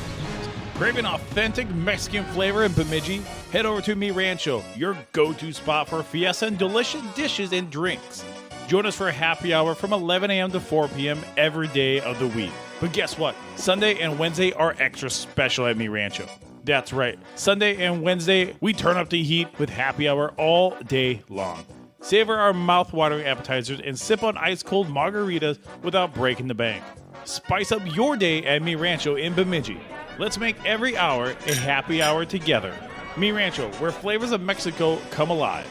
Craving authentic Mexican flavor in Bemidji? Head over to Mi Rancho, your go-to spot for fiesta and delicious dishes and drinks. Join us for a happy hour from 11 a.m. to 4 p.m. every day of the week. But guess what? Sunday and Wednesday are extra special at Mi Rancho. That's right. Sunday and Wednesday, we turn up the heat with happy hour all day long. Savor our mouth-watering appetizers and sip on ice-cold margaritas without breaking the bank. Spice up your day at Mi Rancho in Bemidji. Let's make every hour a happy hour together. Mi Rancho, where flavors of Mexico come alive.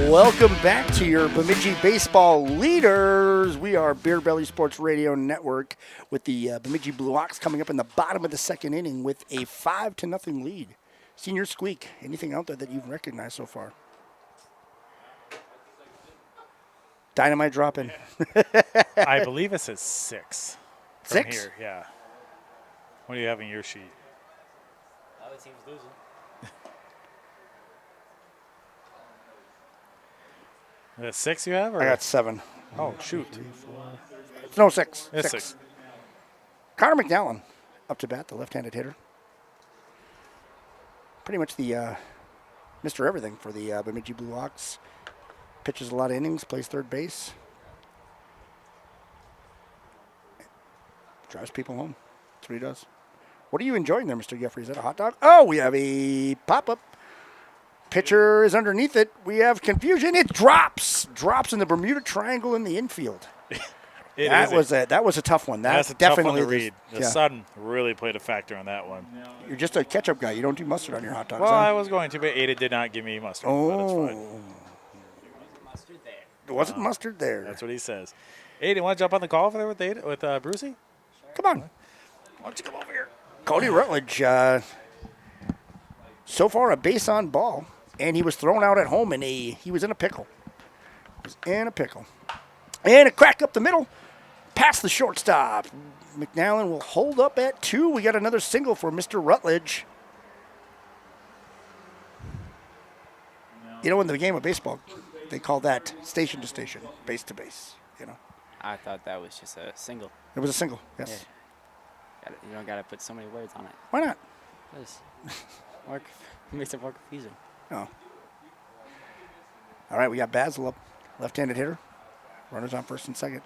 Welcome back to your Bemidji baseball leaders. We are Beer Belly Sports Radio Network with the Bemidji Blue Ox coming up in the bottom of the 2nd inning with a 5-0 lead. Senior Squeak, anything out there that you've recognized so far? Dynamite dropping. I believe it says 6. From 6? Here, yeah. What do you have in your sheet? Other team's losing. Is that 6 you have? Or? I got 7. Oh, shoot. No, 6. It's 6. 6. Connor McNallen up to bat, the left-handed hitter. Pretty much the Mr. Everything for the Bemidji Blue Ox. Pitches a lot of innings, plays third base. Drives people home. That's what he does. What are you enjoying there, Mr. Jeffrey? Is that a hot dog? Oh, we have a pop-up. Pitcher is underneath it. We have confusion. It drops. Drops in the Bermuda Triangle in the infield. That was a tough one. That's a definitely tough one to read. The sun really played a factor on that one. You're just a ketchup guy. You don't do mustard on your hot dogs. Well, huh? I was going to, but Ada did not give me mustard. But it's fine. There wasn't mustard there. That's what he says. Ada, you want to jump on the call for there with Brucey? Come on. Why don't you come over here? Cody Rutledge, so far a base on ball, and he was thrown out at home, and he was in a pickle. And a crack up the middle, past the shortstop. McNallen will hold up at 2. We got another single for Mr. Rutledge. You know, in the game of baseball, they call that station to station, base to base. You know, I thought that was just a single. it was a single. Yes. Yeah. You don't gotta put so many words on it. Why not? Because makes it more confusing. Oh. All right, we got Basil up, left-handed hitter. Runners on first and second.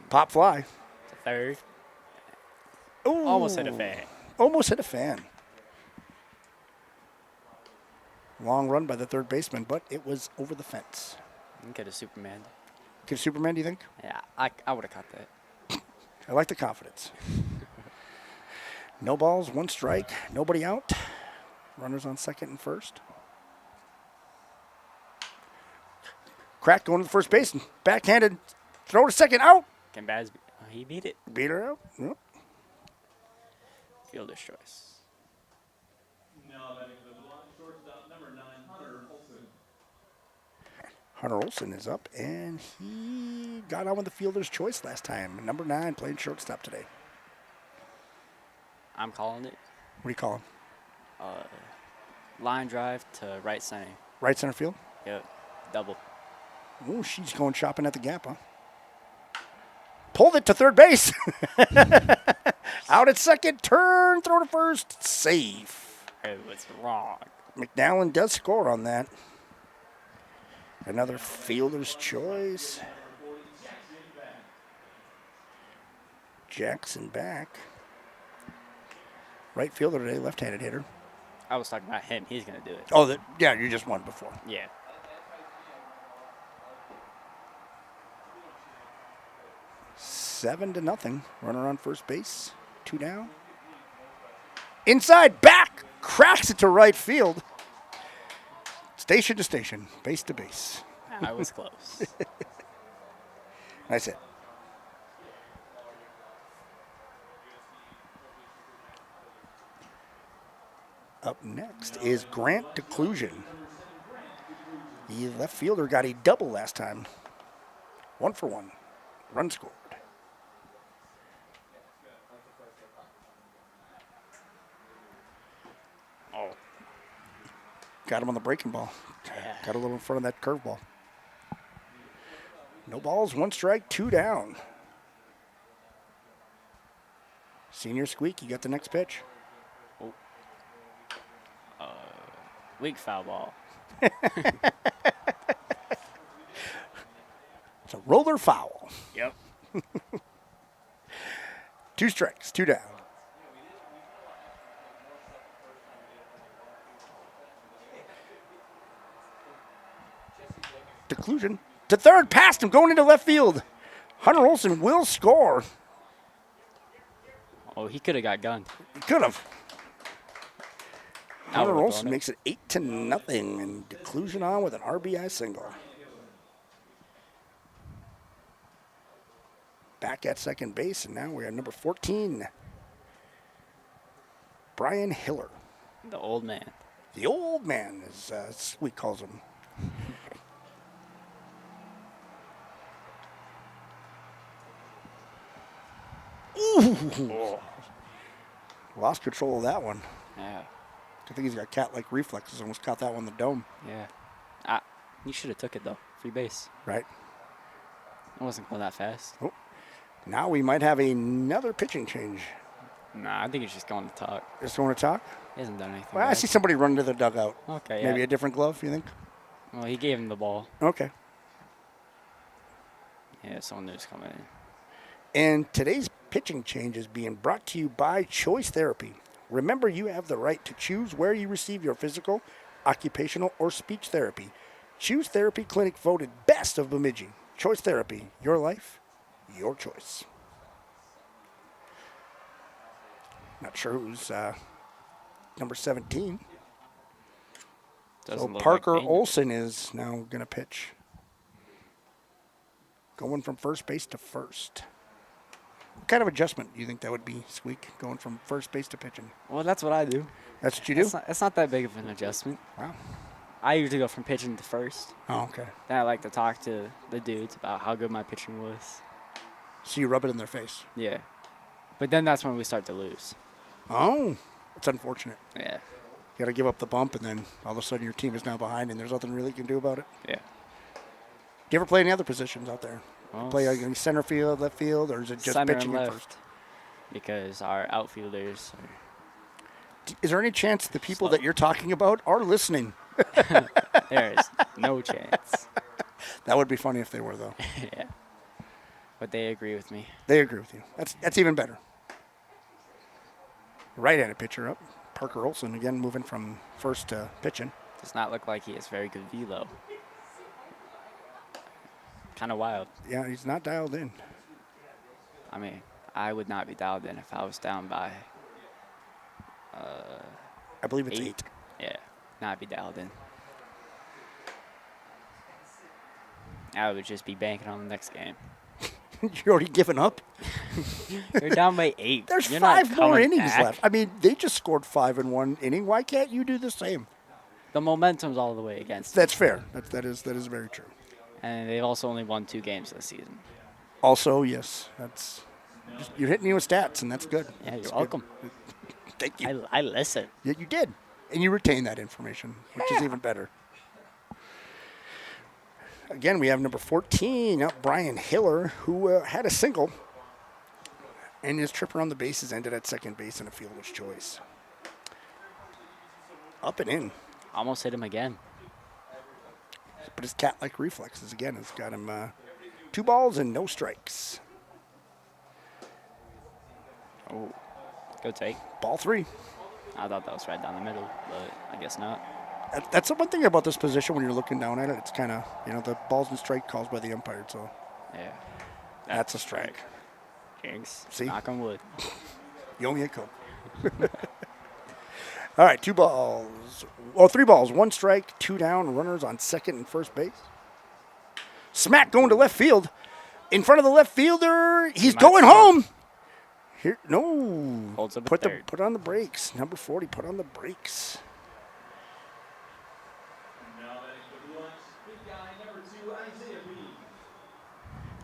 Pop fly. The third. Ooh. Almost hit a fan. Almost hit a fan. Long run by the third baseman, but it was over the fence. You could have Superman. Give Superman, do you think? Yeah, I would have caught that. I like the confidence. No balls, 1 strike, nobody out. Runners on second and first. Crack going to the first base and backhanded. Throw to second, out. Can Baz? He beat it. Beat her out. Yep. Fielder's choice. Hunter Olson is up, and he got on with the fielder's choice last time. Number 9 playing shortstop today. I'm calling it. What do you call him? Line drive to right center. Right center field? Yep. Double. Oh, she's going shopping at the gap, huh? Pulled it to third base. Out at second, turn, throw to first, safe. It was wrong. McNallen does score on that. Another fielder's choice. Jackson back. Right fielder today, left-handed hitter. I was talking about him. He's going to do it. Oh, yeah, you just won before. Yeah. Seven to nothing. Runner on first base. 2 down. Inside, back. Cracks it to right field. Station to station, base to base. I was close. Nice hit. Up next is Grant Declusion. The left fielder got a double last time. 1 for 1. Run scored. Oh. Got him on the breaking ball. Yeah. Got a little in front of that curveball. No balls, 1 strike, 2 down. Senior Squeak, you got the next pitch. Oh. Weak foul ball. It's a roller foul. Yep. 2 strikes, 2 down. Declusion to third, past him, going into left field. Hunter Olson will score. Oh, he could have got gunned. He could have. I Hunter would've Olson thrown it. makes it 8-0, and Declusion on with an RBI single. Back at second base, and now we're at number 14, Brian Hiller. The old man. The old man, as Sweet calls him. Ooh. Lost control of that one. Yeah. I think he's got cat-like reflexes. Almost caught that one in the dome. Yeah. You should have took it, though. Free base. Right. It wasn't going that fast. Oh. Now we might have another pitching change. Nah, I think he's just going to talk. Just want to talk? He hasn't done anything. Well, I see somebody run to the dugout. Okay, Maybe yeah. a different glove, you think? Well, he gave him the ball. Okay. Yeah, someone there's coming in. And today's pitching change is being brought to you by Choice Therapy. Remember, you have the right to choose where you receive your physical, occupational, or speech therapy. Choose Therapy Clinic voted best of Bemidji. Choice Therapy, your life, your choice. Not sure who's number 17. Doesn't So look Parker like Olson is now going to pitch. Going from first base to first. What kind of adjustment do you think that would be, Squeak, going from first base to pitching? Well, that's what I do. That's what you do? It's not that big of an adjustment. Wow. I usually go from pitching to first. Oh, okay. Then I like to talk to the dudes about how good my pitching was. So you rub it in their face? Yeah. But then that's when we start to lose. Oh, it's unfortunate. Yeah. You got to give up the bump, and then all of a sudden your team is now behind, and there's nothing really you can do about it. Yeah. Do you ever play any other positions out there? Well, Play any center field, left field, or is it just center pitching and at left, first? because our outfielders Is there any chance the people that you're talking about are listening? there is no chance. That would be funny if they were, though. Yeah. But they agree with me. They agree with you. That's even better. Right-handed pitcher up. Parker Olson, again, moving from first to pitching. Does not look like he has very good velo. Kind of wild. Yeah, he's not dialed in. I mean, I would not be dialed in if I was down by I believe it's 8. Yeah, not be dialed in. I would just be banking on the next game. You're already given up? You're down by 8. There's You're 5 more coming innings back. left. I mean, they just scored 5 in one inning. Why can't you do the same? The momentum's all the way against them. That's fair. That is very true. And they've also only won 2 games this season. Also, yes, you're hitting me with stats, and that's good. Yeah, That's you're good. welcome. Thank you. I listen. Yeah, you did, and you retain that information, which is even better. Again, we have number 14, Brian Hiller, who had a single, and his trip around the bases ended at second base in a fielder's choice. Up and in. Almost hit him again. But his cat-like reflexes, again, has got him 2 balls and no strikes. Oh, good take. Ball 3. I thought that was right down the middle, but I guess not. That's the one thing about this position when you're looking down at it. It's kind of, the balls and strike calls by the umpire, so Yeah. that's a strike. Jinx. See? Knock on wood. You owe me a Coke. All right, 3 balls, 1 strike, 2 down, runners on second and first base. Smack going to left field. In front of the left fielder, he's going home. Here, no. Holds up at third. Put on the brakes. Number 40, put on the brakes.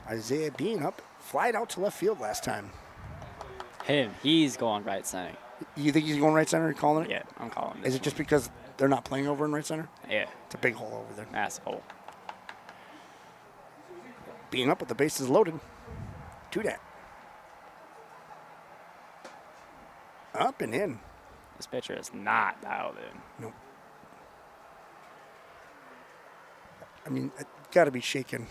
Isaiah Bean up, flied out to left field last time. Him. He's going right center. You think he's going right center and calling it? Yeah, I'm calling this Is it just because they're not playing over in right center? one. Yeah, It's a big hole over there. asshole. Being up with the bases loaded. 2 down. Up and in. This pitcher is not dialed in. Nope. I mean, it got to be shaken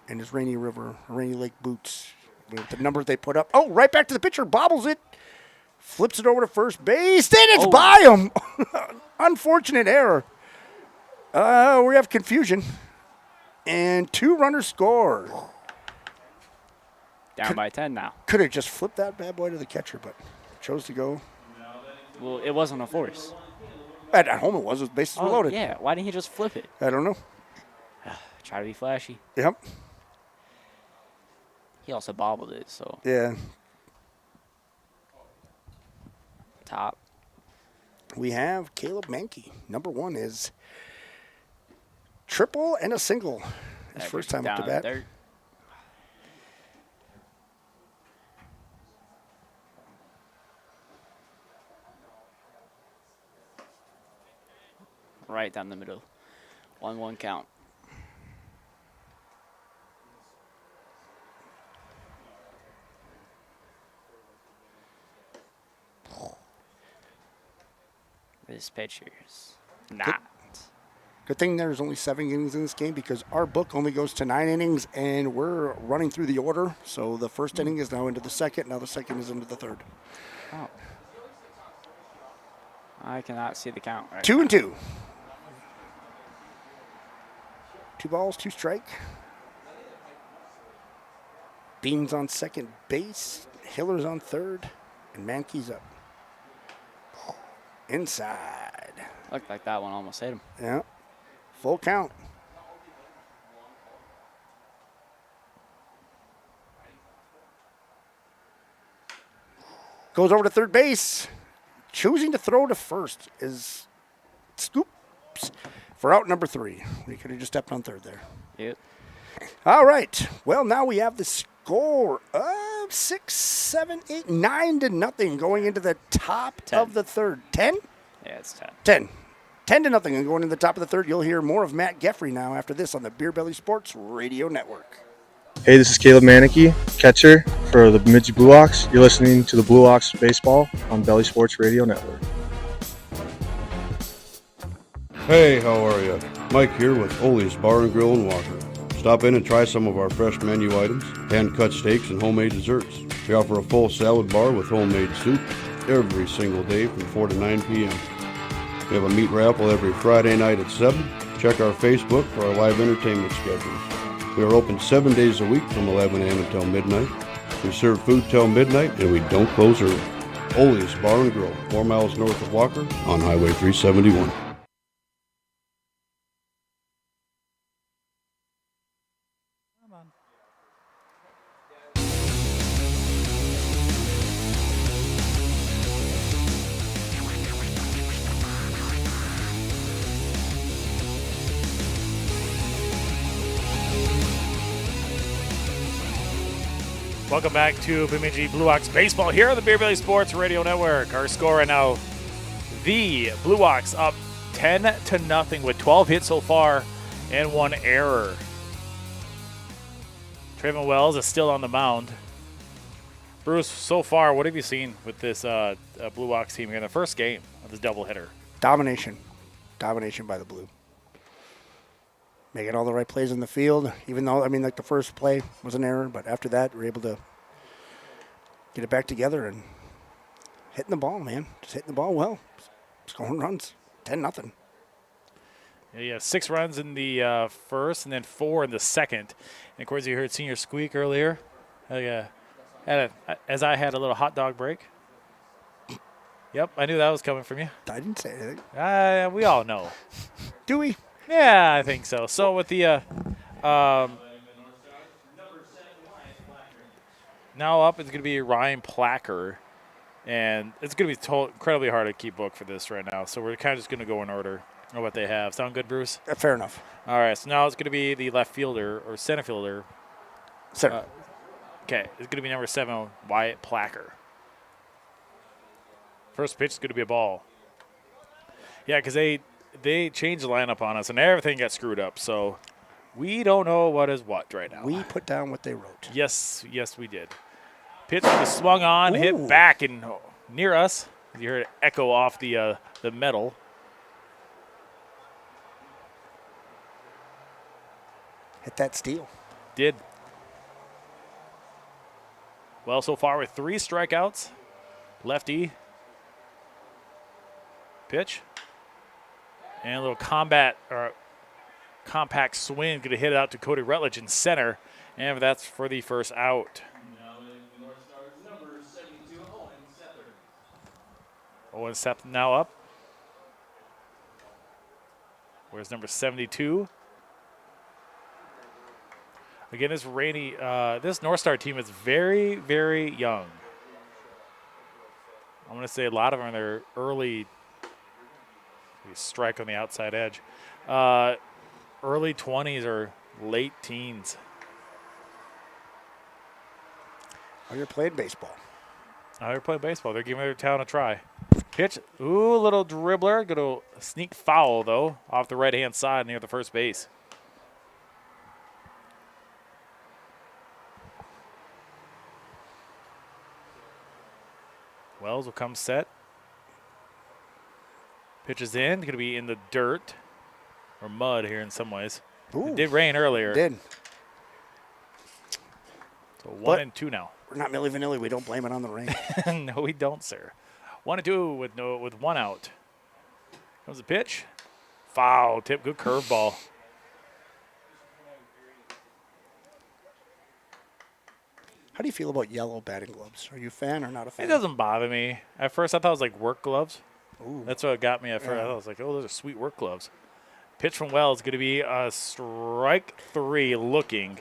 in his Rainy Lake boots with the numbers they put up. Oh, right back to the pitcher, bobbles it, flips it over to first base, then it's by him. Unfortunate error. We have confusion. And 2 runners score. Down by 10 now. Could have just flipped that bad boy to the catcher, but chose to go. Well, it wasn't a force. At home it was. The bases were loaded. Yeah, why didn't he just flip it? I don't know. Try to be flashy. Yep. He also bobbled it, so Yeah. top. We have Caleb Mankey. Number 1 is triple and a single. His That first gets time up to down in bat. dirt. right down the middle. 1-1 count. This pitcher is not. Good thing there's only 7 innings in this game because our book only goes to 9 innings, and we're running through the order. So the first inning is now into the second. Now the second is into the third. Oh. I cannot see the count. Right 2-2. 2 balls, 2 strike. Beans on second base. Hiller's on third. And Mankey's up. Inside. Looked like that one almost hit him. Yeah. Full count. Goes over to third base. Choosing to throw to first is Scoops for out number 3. We could have just stepped on third there. Yep. All right. Well, now we have the score of 6, 7, 8, 9-0 going into the top 10. of the third. 10? Yeah, it's 10. 10. 10-0 and going into the top of the third. You'll hear more of Matt Geffrey now after this on the Beer Belly Sports Radio Network. Hey, this is Caleb Manicky, catcher for the Bemidji Blue Ox. You're listening to the Blue Ox Baseball on Belly Sports Radio Network. Hey, how are you? Mike here with Ole's Bar and Grill in Walker. Stop in and try some of our fresh menu items, hand-cut steaks, and homemade desserts. We offer a full salad bar with homemade soup every single day from 4 to 9 p.m. We have a meat raffle every Friday night at 7. Check our Facebook for our live entertainment schedules. We are open 7 days a week from 11 a.m. until midnight. We serve food till midnight, and we don't close early. Ole's Bar and Grill, 4 miles north of Walker on Highway 371. Welcome back to Bemidji Blue Ox Baseball here on the Beer Belly Sports Radio Network. Our score right now, the Blue Ox up 10-0 with 12 hits so far and 1 error. Trayvon Wells is still on the mound. Bruce, so far, what have you seen with this Blue Ox team here in the first game of this doubleheader? Domination. Domination by the Blue. Making all the right plays in the field, even though, like the first play was an error, but after that, we're able to get it back together and hitting the ball, man. Just hitting the ball well. Scoring runs. 10-0. Yeah, 6 runs in the first and then 4 in the second. And, of course, you heard Senior Squeak earlier. As I had a little hot dog break. Yep, I knew that was coming from you. I didn't say anything. We all know. Do we? Yeah, I think so. So with the now up, it's going to be Ryan Placker, and it's going to be incredibly hard to keep book for this right now. So we're kind of just going to go in order of what they have. Sound good, Bruce? Fair enough. All right. So now it's going to be the left fielder or center fielder. Center. Okay, it's going to be number 7, Wyatt Placker. First pitch is going to be a ball. Yeah, because they changed the lineup on us, and everything got screwed up. So we don't know what is what right now. We put down what they wrote. Yes, we did. Pitch was swung on, hit back and near us. You heard it echo off the metal. Hit that steal. Did. Well, so far with 3 strikeouts. Lefty. Pitch. And a little compact swing, going to hit it out to Cody Rutledge in center, and that's for the first out. Owen Sepp now up. Where's number 72? Again, this this North Star team is very, very young. I'm going to say a lot of them are in their early. Strike on the outside edge. Early 20s or late teens. Oh, you're playing baseball. They're playing baseball. They're giving their town a try. Pitch. Ooh, little dribbler. Going to sneak foul, though, off the right-hand side near the first base. Wells will come set. Pitches in. Going to be in the dirt or mud here in some ways. Ooh, it did rain earlier. It did. So 1-2 now. We're not Milli Vanilli. We don't blame it on the rain. No, we don't, sir. 1-2 with one out. Comes the pitch. Foul tip. Good curveball. How do you feel about yellow batting gloves? Are you a fan or not a fan? It doesn't bother me. At first, I thought it was like work gloves. Ooh. That's what got me at first. I was like, oh, those are sweet work gloves. Pitch from Wells going to be a strike 3 looking.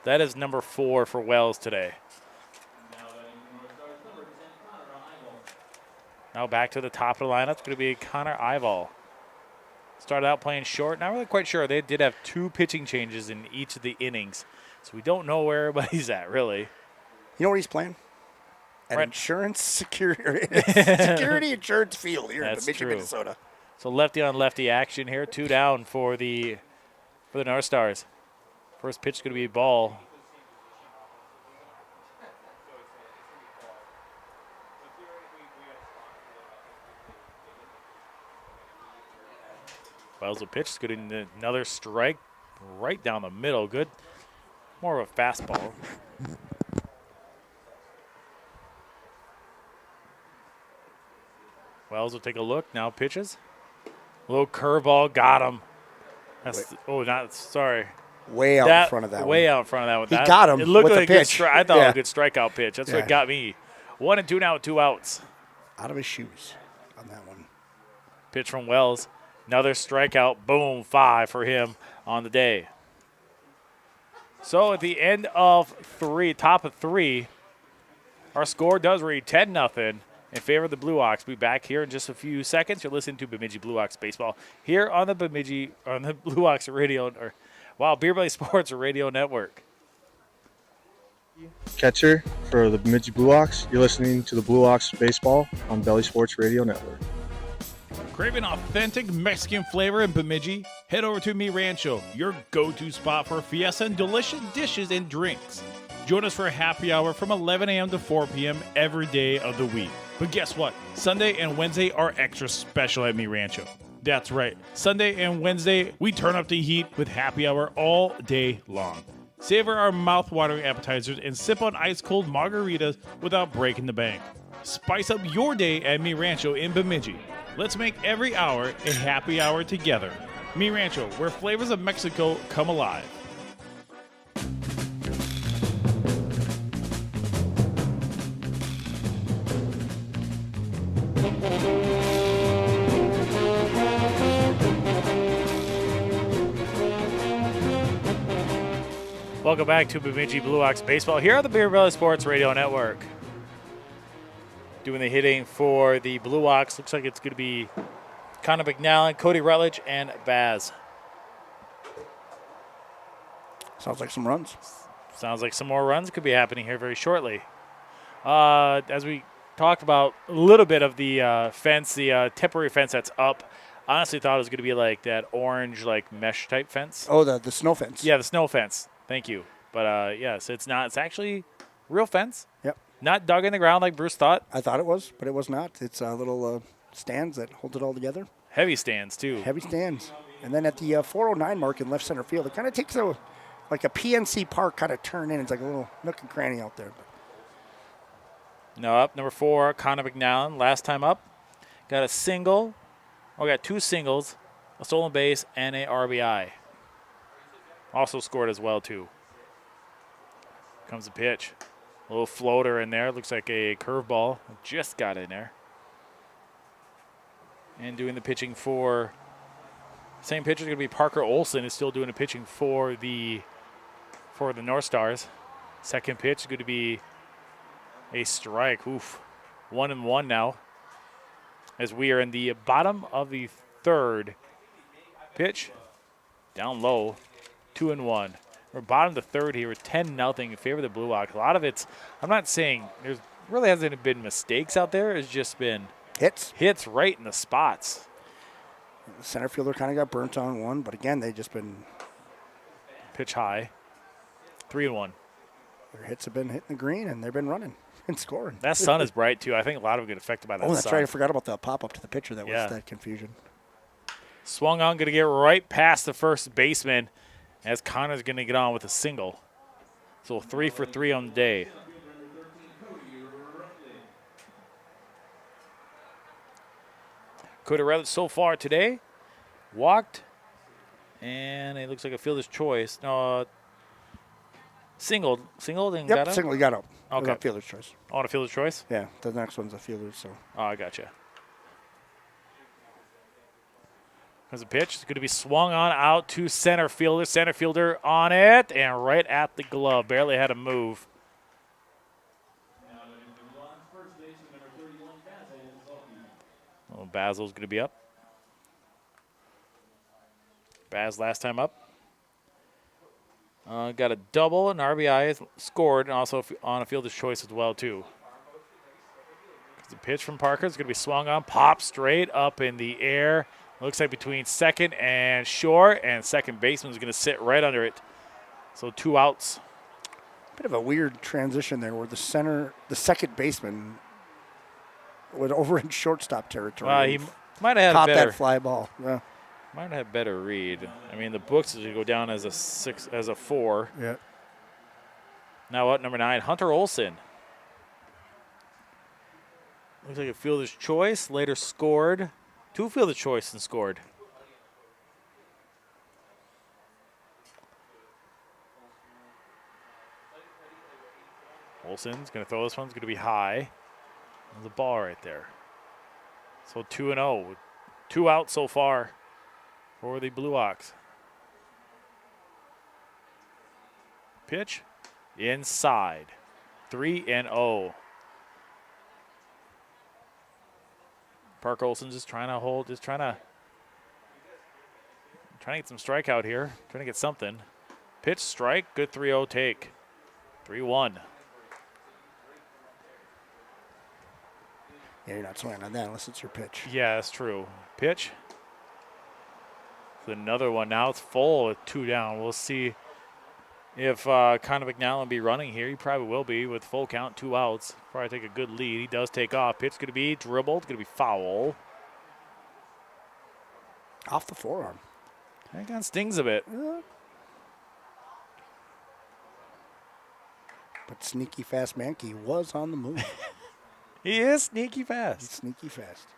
That is number 4 for Wells today. Now back to the top of the lineup. It's going to be Connor Ivall. Started out playing short. Not really quite sure. They did have 2 pitching changes in each of the innings. So we don't know where everybody's at, really. You know where he's playing? At Right. Insurance Security Insurance Field here in Bemidji, Minnesota. So lefty on lefty action here. 2 down for the North Stars. First pitch is going to be ball. Wells will pitch. It's getting another strike right down the middle. Good. More of a fastball. Wells will take a look. Now pitches. Little curveball. Got him. That's, sorry. Way out in front of that Way one. out in front of that one. He got him It looked with like the a pitch. good I thought it Yeah. was a good strikeout pitch. That's what got me. 1-2 now with 2 outs. Out of his shoes on that one. Pitch from Wells. Another strikeout. Boom. 5 for him on the day. So at the end of 3, top of 3, our score does read 10-0 in favor of the Blue Ox. We'll be back here in just a few seconds. You're listening to Bemidji Blue Ox baseball here on the Blue Ox radio, Beer Belly Sports Radio Network. Catcher for the Bemidji Blue Ox. You're listening to the Blue Ox baseball on Belly Sports Radio Network. Craving authentic Mexican flavor in Bemidji? Head over to Mi Rancho, your go-to spot for fiesta and delicious dishes and drinks. Join us for a happy hour from 11 a.m. to 4 p.m. every day of the week. But guess what? Sunday and Wednesday are extra special at Mi Rancho. That's right. Sunday and Wednesday, we turn up the heat with happy hour all day long. Savor our mouth-watering appetizers and sip on ice-cold margaritas without breaking the bank. Spice up your day at Mi Rancho in Bemidji. Let's make every hour a happy hour together. Mi Rancho, where flavors of Mexico come alive. Welcome back to Bemidji Blue Ox baseball here on the Beer Belly Sports Radio Network. Doing the hitting for the Blue Ox. Looks like it's going to be Connor McNallen, Cody Rutledge, and Baz. Sounds like some runs. Sounds like some more runs could be happening here very shortly. As we talked about a little bit of the fence, the temporary fence that's up. Honestly thought it was going to be like that orange like mesh type fence. Oh, the snow fence. Yeah, the snow fence. Thank you. But yes, it's not. It's actually real fence. Yep. Not dug in the ground like Bruce thought. I thought it was, but it was not. It's little stands that hold it all together. Heavy stands too. Heavy stands. And then at the 409 mark in left center field, it kind of takes a PNC Park kind of turn in. It's like a little nook and cranny out there. No, up number 4, Connor McNallen. Last time up, got a single. Oh, got 2 singles, a stolen base, and a RBI. Also scored as well too. Comes the pitch. A little floater in there. Looks like a curveball. Just got in there. And doing the pitching for same pitcher is going to be Parker Olson. Is still doing the pitching for the North Stars. Second pitch is going to be a strike. Oof. 1-1 now. As we are in the bottom of the 3rd. Pitch down low. 2-1. We're bottom of the 3rd here with 10-0 in favor of the Blue Ox. A lot of it's, I'm not saying there's really hasn't been mistakes out there. It's just been Hits. right in the spots. The center fielder kind of got burnt on one, but again, they've just been pitch high. 3-1. Their hits have been hitting the green, and they've been running and scoring. That sun is bright, too. I think a lot of them get affected by that sun. Oh, that's right. I forgot about the pop-up to the pitcher. That was that confusion. Swung on, going to get right past the first baseman as Connor's going to get on with a single. So 3 for 3 on the day. Cody Rutledge so far today walked, and it looks like a fielder's choice. No, singled and got out? Single, got out. Okay. Fielder's choice. On a fielder's choice? Yeah, the next one's a fielder's. So. Oh, I gotcha. There's a pitch. It's going to be swung on out to center fielder. Center fielder on it, and right at the glove. Barely had a move. Oh, Basil's going to be up. Baz last time up. Got a double, and RBI scored, and also on a fielder's choice as well, too. The pitch from Parker is going to be swung on, pop straight up in the air. Looks like between second and short, and second baseman is going to sit right under it. So 2 outs. Bit of a weird transition there where the second baseman was over in shortstop territory. He might have had caught a better that fly ball. Yeah. Might have better read. I mean, the books usually go down as a 4. Yeah. Now up number 9, Hunter Olson. Looks like a fielder's choice. Later scored. 2 fielder's choice and scored. Olson's going to throw this one. It's going to be high. There's a ball right there. So 2-0. 2 outs so far for the Blue Ox. Pitch inside. 3-0. Parker Olson just trying to trying to get some strikeout here. Trying to get something. Pitch, strike, good 3-0 take. 3-1. Yeah, you're not swinging on that unless it's your pitch. Yeah, that's true. Pitch. Another one. Now it's full with 2 down. We'll see if Connor McNally will be running here. He probably will be with full count, 2 outs. Probably take a good lead. He does take off. Pitch going to be dribbled. Going to be foul. Off the forearm. That kind of stings a bit. But sneaky fast Mankey was on the move. He is sneaky fast. He's sneaky fast.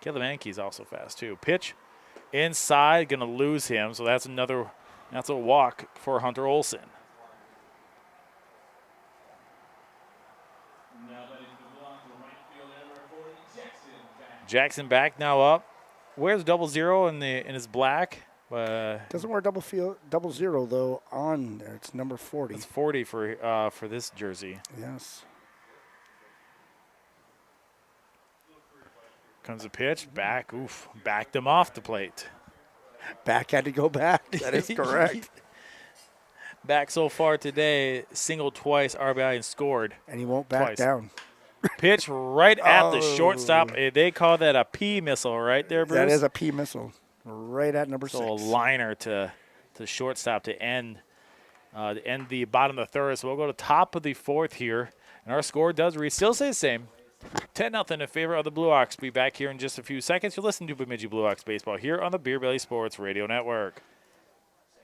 Caleb Mankey's also fast too. Pitch inside, going to lose him. So that's a walk for Hunter Olson. Jackson back now up. Wears 00 in his black. Doesn't wear 00 though on there. It's number 40. It's 40 for this jersey. Yes. Comes a pitch, back, backed him off the plate. Back had to go back. That is correct. Back so far today, singled twice, RBI, and scored. And he won't back down. Pitch right at the shortstop. They call that a P missile right there, Bruce. That is a P missile right at number 6. So a liner to shortstop to end the bottom of the 3rd. So we'll go to top of the 4th here. And our score does still stay the same. 10-0 in favor of the Blue Ox. Be back here in just a few seconds. You're listening to Bemidji Blue Ox Baseball here on the Beer Belly Sports Radio Network.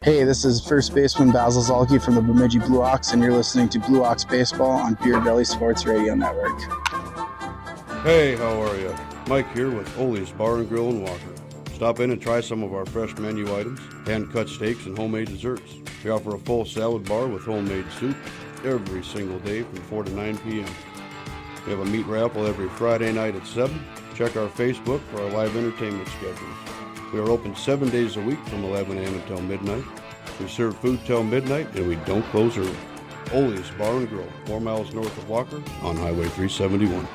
Hey, this is first baseman Basil Zalke from the Bemidji Blue Ox, and you're listening to Blue Ox Baseball on Beer Belly Sports Radio Network. Hey, how are you? Mike here with Ole's Bar and Grill in Walker. Stop in and try some of our fresh menu items, hand-cut steaks, and homemade desserts. We offer a full salad bar with homemade soup every single day from 4 to 9 p.m. We have a meat raffle every Friday night at 7. Check our Facebook for our live entertainment schedules. We are open 7 days a week from 11 a.m. until midnight. We serve food till midnight, and we don't close early. Ole's Bar and Grill, 4 miles north of Walker on Highway 371.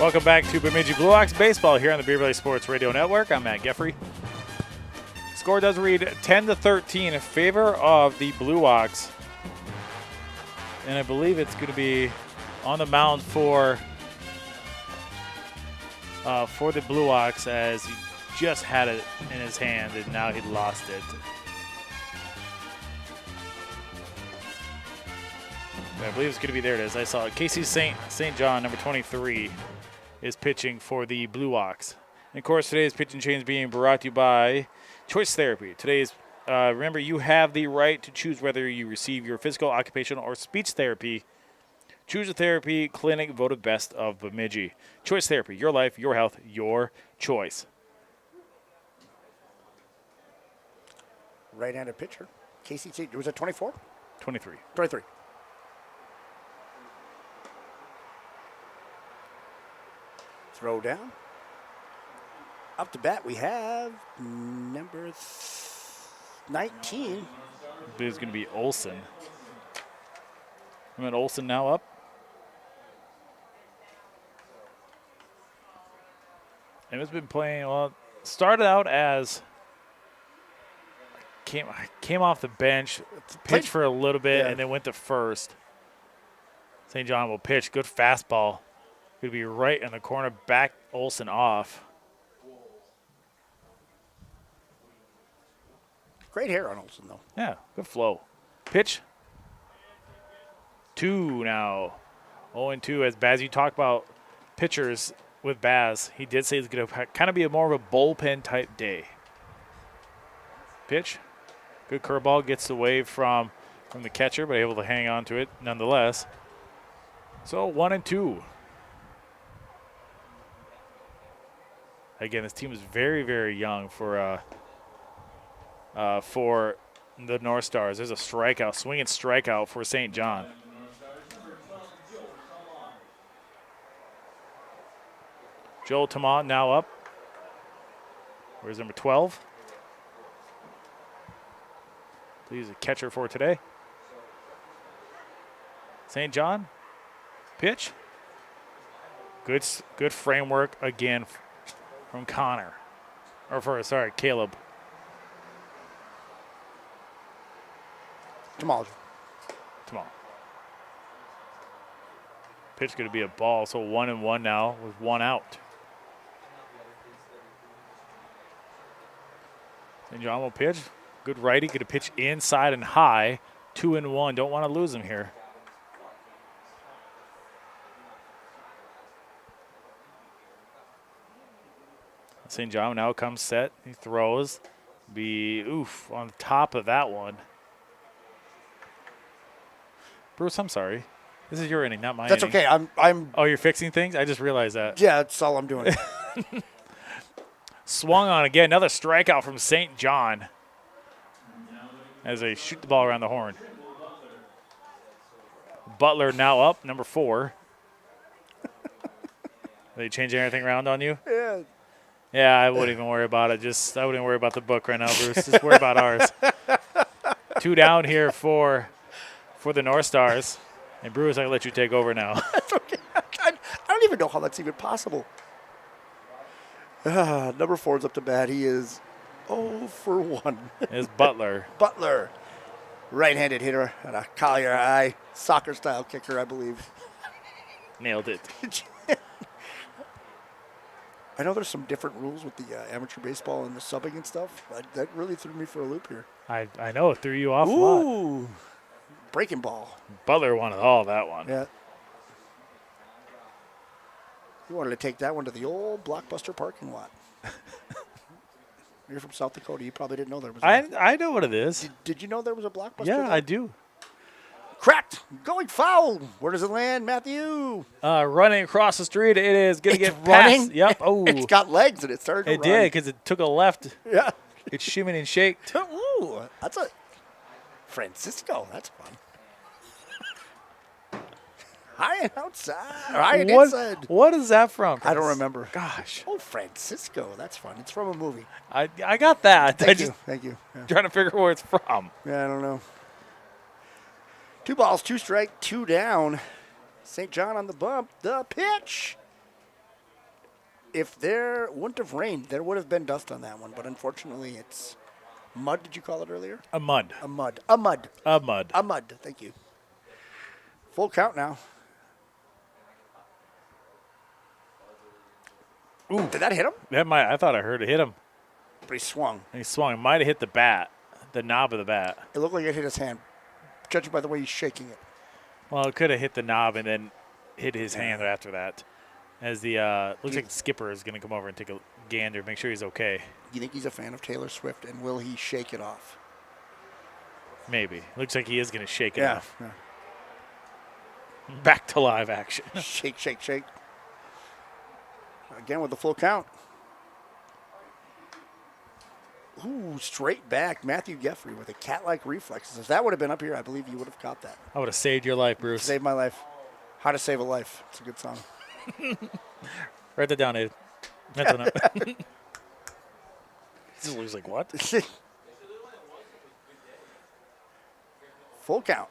Welcome back to Bemidji Blue Ox Baseball here on the Beer Valley Sports Radio Network. I'm Matt Geffrey. Score does read 10-13 in favor of the Blue Ox. And I believe it's going to be on the mound for the Blue Ox, as he just had it in his hand and now he lost it. I believe it's going to be, there it is. I saw it. Casey St. John, number 23, is pitching for the Blue Ox. And of course, today's pitching change being brought to you by Choice Therapy. Today's remember, you have the right to choose whether you receive your physical, occupational, or speech therapy. Choose a therapy clinic voted best of Bemidji. Choice Therapy, your life, your health, your choice. Right-handed pitcher. Casey St. Was it 24? 23. 23. Throw down. Up to bat, we have number 19. It's going to be Olson. Olson now up. And it's been playing, well, started out as came off the bench, pitched for a little bit, and then went to first. St. John will pitch. Good fastball. Going to be right in the corner. Back Olson off. Great hair on Olson, though. Yeah, good flow. Pitch. 2 now. 0-2. As Baz, you talk about pitchers with Baz, he did say it's going to kind of be more of a bullpen type day. Pitch. Good curveball. Gets away from the catcher, but able to hang on to it nonetheless. So 1-2. Again, this team is very, very young for the North Stars. There's a strikeout, swinging strikeout for St. John. Joel Tamont now up. Where's number 12? He's a catcher for today. St. John, pitch. Good framework again from Connor. Caleb. Jamal. Pitch going to be a ball, so 1-1 now with 1 out. St. John will pitch. Good righty, going to pitch inside and high. 2-1. Don't want to lose him here. St. John now comes set. He throws. On top of that one. Bruce, I'm sorry. This is your inning, not my inning. That's okay. I'm. Oh, you're fixing things? I just realized that. Yeah, that's all I'm doing. Swung on again. Another strikeout from St. John as they shoot the ball around the horn. Butler now up, number 4. They changing anything around on you? Yeah. Yeah, I wouldn't even worry about it. I wouldn't worry about the book right now, Bruce. Just worry about ours. 2 down here for the North Stars. And Bruce, I can let you take over now. That's okay. I don't even know how that's even possible. Number 4 is up to bat. He is 0 for 1. It's Butler. Butler. Right-handed hitter and a collier eye. Soccer-style kicker, I believe. Nailed it. I know there's some different rules with the amateur baseball and the subbing and stuff. That really threw me for a loop here. I know. It threw you off a lot. Ooh. Breaking ball. Butler wanted all that one. Yeah. You wanted to take that one to the old Blockbuster parking lot. You're from South Dakota. You probably didn't know there was I know what it is. Did you know there was a Blockbuster? Yeah, there? I do. Cracked. Going foul. Where does it land, Matthew? Running across the street. It is going to get running. past. Yep. Oh, It's got legs and it started to it run. did because it took a left. Yeah. It shimmied and shaked. Ooh, that's a Francisco. That's fun. High and outside. Or high and inside. What is that from? I don't remember. Gosh. Oh, Francisco. That's fun. It's from a movie. I got that. Thank you. Yeah. Trying to figure out where it's from. Yeah, I don't know. 2 balls, 2 strike, 2 down. St. John on the bump. The pitch. if there wouldn't have rained, there would have been dust on that one. But unfortunately, it's mud. Did you call it earlier? A mud. A mud. A mud. A mud. A mud. Thank you. Full count now. Ooh. Did that hit him? I thought I heard it hit him. But he swung. And he swung. It might have hit the bat, the knob of the bat. It looked like it hit his hand, judging by the way he's shaking it. Well, it could have hit the knob and then hit his hand after that. As the looks like the skipper is going to come over and take a gander, make sure he's okay. You think he's a fan of Taylor Swift, and will he shake it off? Maybe. Looks like he is going to shake it off. Yeah. Back to live action. Shake, shake, shake. Again with the full count. Ooh, straight back. Matthew Geffrey with a cat-like reflexes. If that would have been up here, I believe you would have caught that. I would have saved your life, Bruce. Saved my life. How to Save a Life. It's a good song. Write that down, Abe. Mental note. This looks like what? Full count.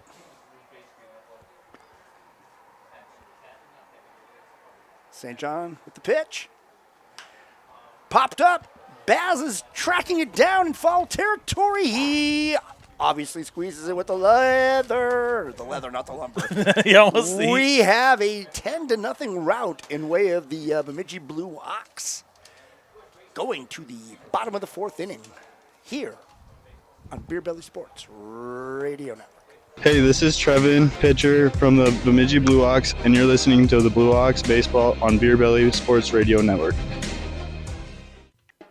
St. John with the pitch. Popped up. Baz is tracking it down in foul territory. He obviously squeezes it with the leather. The leather, not the lumber. You almost see. We have a 10-0 rout in way of the Bemidji Blue Ox. Going to the bottom of the 4th inning here on Beer Belly Sports Radio Network. Hey, this is Trevin, pitcher from the Bemidji Blue Ox, and you're listening to the Blue Ox Baseball on Beer Belly Sports Radio Network.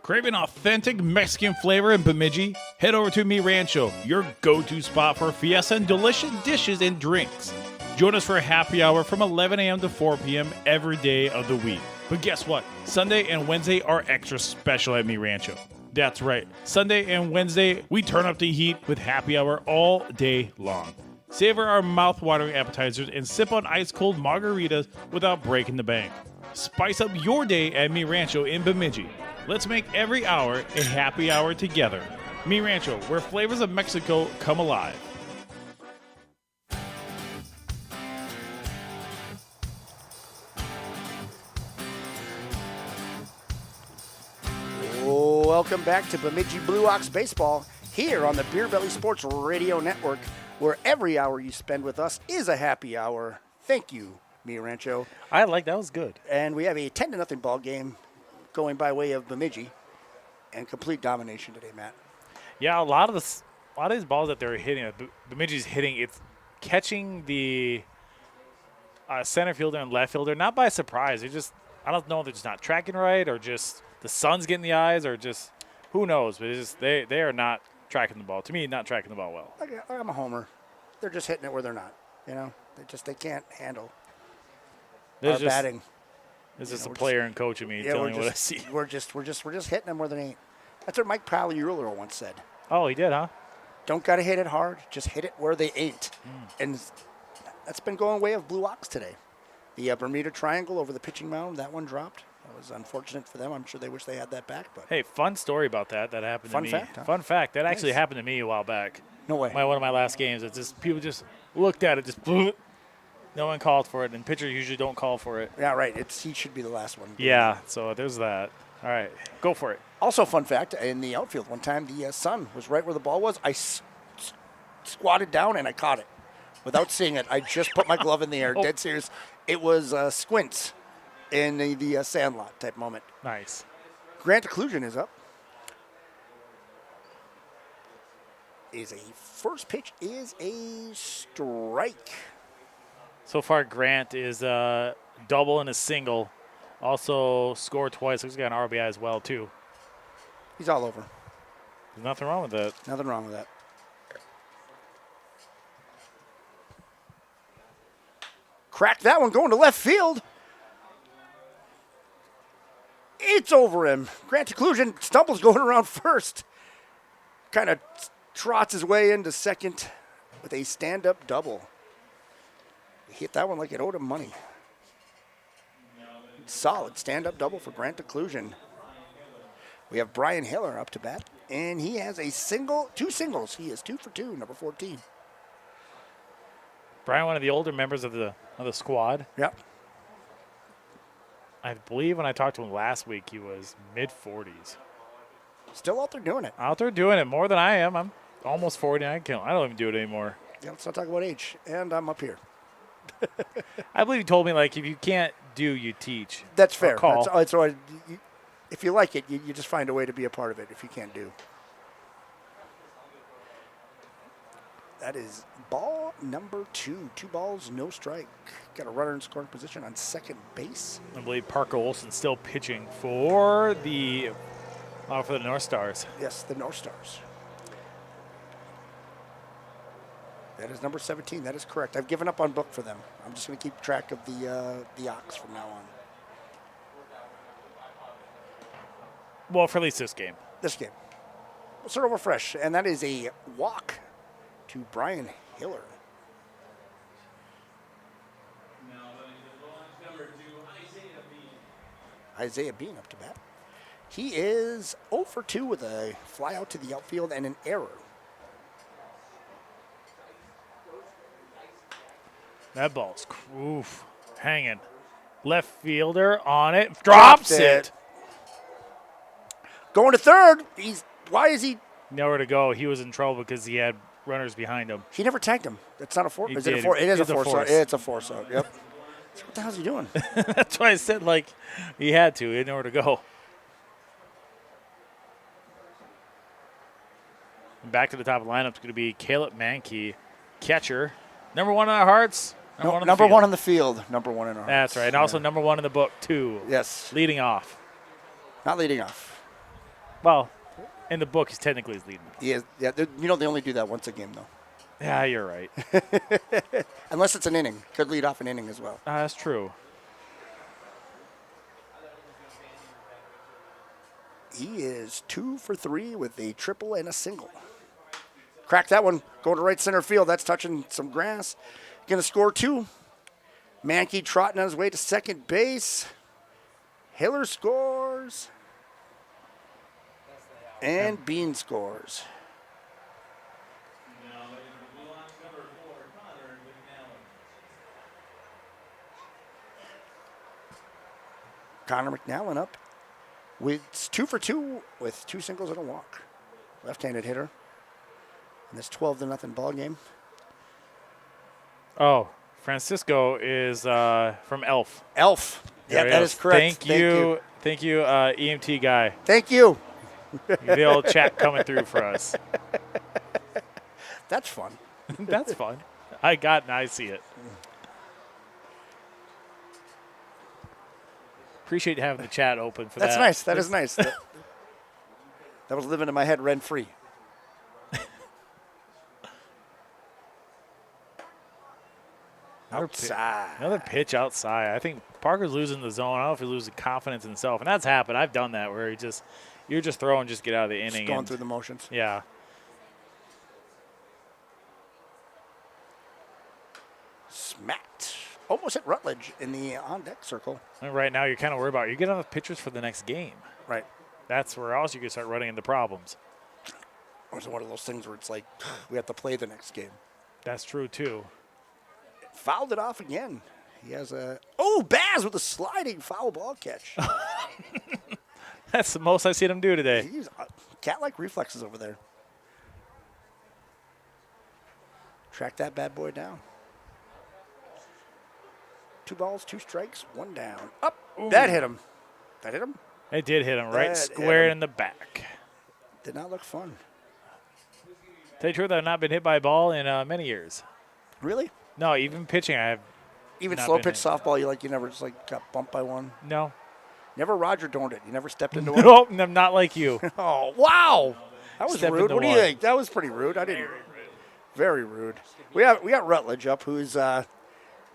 Craving authentic Mexican flavor in Bemidji? Head over to Mi Rancho, your go-to spot for fiesta and delicious dishes and drinks. Join us for a happy hour from 11 a.m. to 4 p.m. every day of the week. But guess what? Sunday and Wednesday are extra special at Mi Rancho. That's right. Sunday and Wednesday, we turn up the heat with happy hour all day long. Savor our mouth-watering appetizers and sip on ice-cold margaritas without breaking the bank. Spice up your day at Mi Rancho in Bemidji. Let's make every hour a happy hour together. Mi Rancho, where flavors of Mexico come alive. Welcome back to Bemidji Blue Ox Baseball here on the Beer Belly Sports Radio Network, where every hour you spend with us is a happy hour. Thank you, Mi Rancho. I like that was good. And we have a 10-0 ball game going by way of Bemidji, and complete domination today, Matt. Yeah, a lot of these balls that they're hitting, Bemidji's hitting, it's catching the center fielder and left fielder, not by surprise. They just, I don't know if they're just not tracking right, or just the sun's getting the eyes, or just who knows. But it's just they are not tracking the ball. To me, not tracking the ball well. I'm a homer. They're just hitting it where they're not. You know, they can't handle our batting. This is a player and coach of me telling me what I see. We're just hitting them where they ain't. That's what Mike Pagliulo once said. Oh, he did, huh? Don't gotta hit it hard. Just hit it where they ain't. And that's been going way of Blue Ox today. The Bermuda Triangle over the pitching mound, that one dropped. That was unfortunate for them. I'm sure they wish they had that back. But hey, fun story about that happened to me. Fun fact, huh? Fun fact. That actually happened to me a while back. No way. One of my last games. It's just people just looked at it, just no one called for it, and pitchers usually don't call for it. Yeah, right. He should be the last one. Yeah, so there's that. All right, go for it. Also, fun fact, in the outfield one time, the sun was right where the ball was. I squatted down and I caught it without seeing it. I just put my glove in the air, dead serious. It was squints in the sandlot type moment. Nice. Grant Occlusion is up. First pitch is a strike. So far, Grant is double and a single. Also scored twice. He's got an RBI as well, too. He's all over. There's nothing wrong with that. Nothing wrong with that. Cracked that one going to left field. It's over him. Grant Occlusion stumbles going around first. Kind of trots his way into second with a stand-up double. He hit that one like it owed him money. Solid stand-up double for Grant Occlusion. We have Brian Hiller up to bat, and he has two singles. He is 2 for 2, number 14. Brian, one of the older members of the squad. Yep. I believe when I talked to him last week, he was mid-40s. Still out there doing it. Out there doing it more than I am. I'm almost 40. I don't even do it anymore. Yeah, let's not talk about age. And I'm up here. I believe he told me, like, if you can't do, you teach. That's fair. Call. If you like it, you just find a way to be a part of it if you can't do. That is ball number 2. 2 balls, no strike. Got a runner in scoring position on second base. I believe Parker Olson's still pitching for the North Stars. Yes, the North Stars. That is number 17. That is correct. I've given up on book for them. I'm just going to keep track of the Ox from now on. Well, for at least this game. This game. We'll start over fresh, and that is a walk to Brian Hiller. Isaiah Bean up to bat. He is 0 for 2 with a fly out to the outfield and an error. That ball's hanging. Left fielder on it. Drops it. Going to third. Why is he? Nowhere to go. He was in trouble because he had runners behind him. He never tagged him. That's not a force. Is did. it a force? It is a It's a force. force. It's a force out. Yep. So what the hell is he doing? That's why I said, like, he had to. He had nowhere to go. Back to the top of the lineup is going to be Caleb Mankey, catcher. Number 1 in our hearts. Number one on the field. Number 1 in our That's right. And also number 1 in the book, too. Yes. Leading off. Not leading off. Well, in the book, he's technically leading off. He is. Yeah. They only do that once a game, though. Yeah, you're right. Unless it's an inning. Could lead off an inning as well. That's true. He is 2 for 3 with a triple and a single. Crack that one. Going to right center field. That's touching some grass. Going to score 2. Mankey trotting on his way to second base. Hiller scores. And Bean scores. Connor McNallen up with 2 for 2 with 2 singles and a walk. Left-handed hitter in this 12-0 ball game. Oh, Francisco is from Elf. Elf. Yeah, that is correct. Thank you, EMT guy. Thank you. The old chat coming through for us. That's fun. That's fun. I see it. Appreciate having the chat open for that. That's nice. That is nice. That was living in my head rent-free. Outside. Another pitch outside. I think Parker's losing the zone. I don't know if he loses confidence in himself. And that's happened. I've done that where you're just throwing, just get out of the inning. Just going through the motions. Yeah. Smacked. Almost hit Rutledge in the on-deck circle. And right now you're kind of worried about, you get enough pitchers for the next game. Right. That's where else you can start running into problems. Or is it one of those things where it's like, we have to play the next game? That's true, too. Fouled it off again. He has Baz with a sliding foul ball catch. That's the most I've seen him do today. He's cat-like reflexes over there. Track that bad boy down. 2 balls, 2 strikes, 1 down. Up. Ooh. That hit him. That hit him? It did hit him right square in the back. Did not look fun. Tell you the truth, I've not been hit by a ball in many years. Really? No, even pitching, I have. Even slow pitch softball, you never just got bumped by one? No. Never Roger Dorned it. You never stepped into one? Nope, I'm not like you. Oh, wow. That was rude. What do you one. think? That was pretty rude. I didn't. Very rude. We got Rutledge up, who's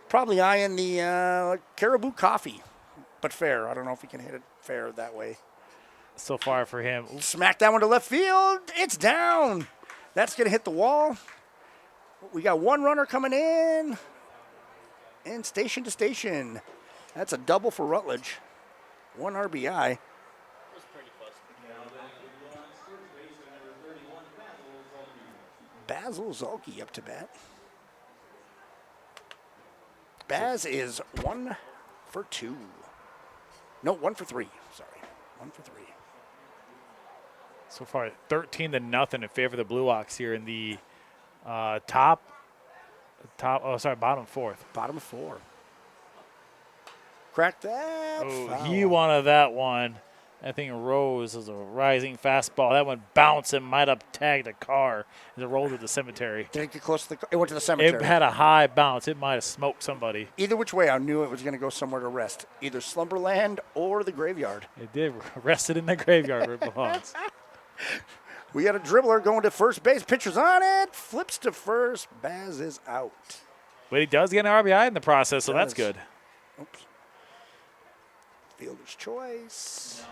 probably eyeing the Caribou Coffee, but fair. I don't know if he can hit it fair that way. So far for him. Smack that one to left field. It's down. That's going to hit the wall. We got 1 runner coming in. And station to station. That's a double for Rutledge. 1 RBI. Basil Zolke up to bat. Baz is 1 for 2. No, 1 for 3. Sorry, 1 for 3. So far, 13-0 in favor of the Blue Ox here in the bottom fourth. Bottom of 4. Crack that. Oh, foul. he wanted that one. That thing rose as a rising fastball. That one bounced and might have tagged a car as it rolled to the cemetery. Did it get close to the car? It went to the cemetery. It had a high bounce. It might have smoked somebody. Either which way, I knew it was going to go somewhere to rest. Either Slumberland or the graveyard. It did. Rested in the graveyard where it belongs. We got a dribbler going to first base. Pitcher's on it. Flips to first. Baz is out. But he does get an RBI in the process, so that's good. Oops. Fielder's choice.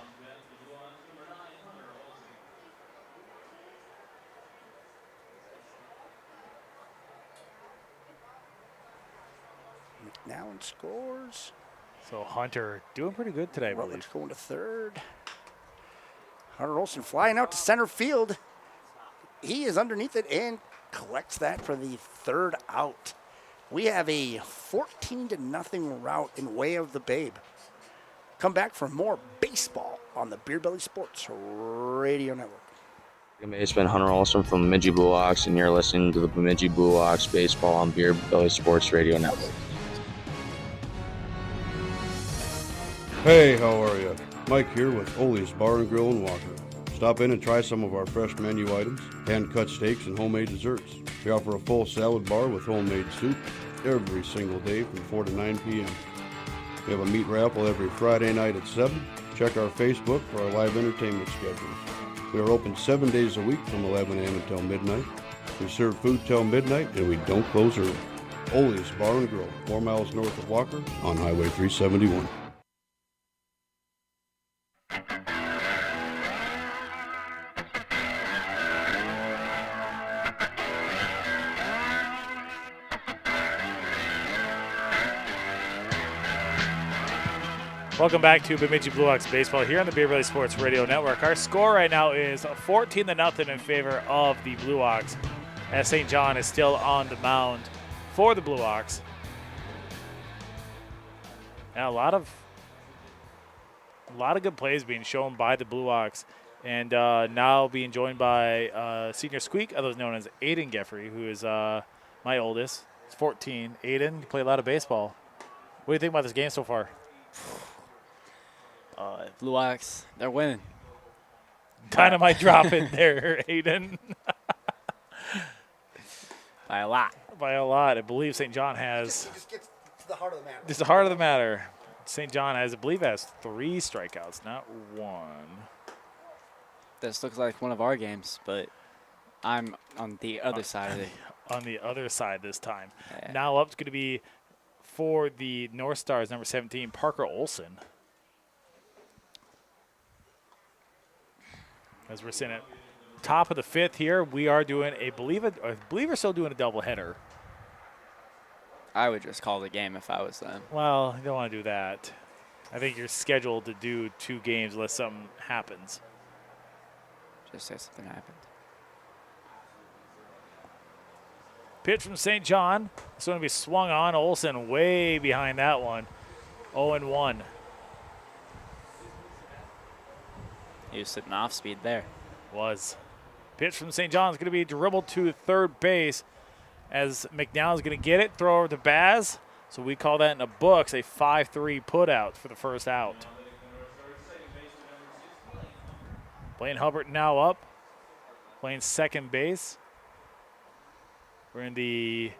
McNown scores. So Hunter doing pretty good today, I believe. Rutledge going to third. Hunter Olson flying out to center field. He is underneath it and collects that for the third out. We have a 14-0 rout in way of the Babe. Come back for more baseball on the Beer Belly Sports Radio Network. Second baseman Hunter Olson from Bemidji Blue Ox, and you're listening to the Bemidji Blue Ox baseball on Beer Belly Sports Radio Network. Hey, how are you? Mike here with Ole's Bar and Grill in Walker. Stop in and try some of our fresh menu items, hand-cut steaks, and homemade desserts. We offer a full salad bar with homemade soup every single day from 4 to 9 p.m. We have a meat raffle every Friday night at 7. Check our Facebook for our live entertainment schedules. We are open 7 days a week from 11 a.m. until midnight. We serve food till midnight, and we don't close early. Ole's Bar and Grill, 4 miles north of Walker on Highway 371. Welcome back to Bemidji Blue Ox baseball here on the Beer Belly Sports Radio Network. Our score right now is 14-0 in favor of the Blue Ox, as St. John is still on the mound for the Blue Ox. And a lot of good plays being shown by the Blue Ox, and now being joined by Senior Squeak, otherwise known as Aiden Geffrey, who is my oldest. He's 14. Aiden, you play a lot of baseball. What do you think about this game so far? Blue Ox, they're winning. Dynamite drop it there, Aiden. By a lot. By a lot. I believe St. John has. Just get to the heart of the matter. Just the heart of the matter. St. John has, I believe, has 3 strikeouts, not 1. This looks like one of our games, but I'm on the other side of it. On the other side this time. Yeah. Now up's going to be for the North Stars, number 17, Parker Olson. As we're sitting at top of the 5th here, we are doing I believe we're still doing a doubleheader. I would just call the game if I was them. Well, you don't want to do that. I think you're scheduled to do 2 games unless something happens. Just say something happened. Pitch from St. John. It's going to be swung on. Olson way behind that one. 0-1. He was sitting off speed there. Was. Pitch from St. John is going to be dribbled to third base as McNown is going to get it, throw over to Baz. So we call that in the books a 5-3 put out for the first out. Blaine Hubbard now up, playing second base. We're in the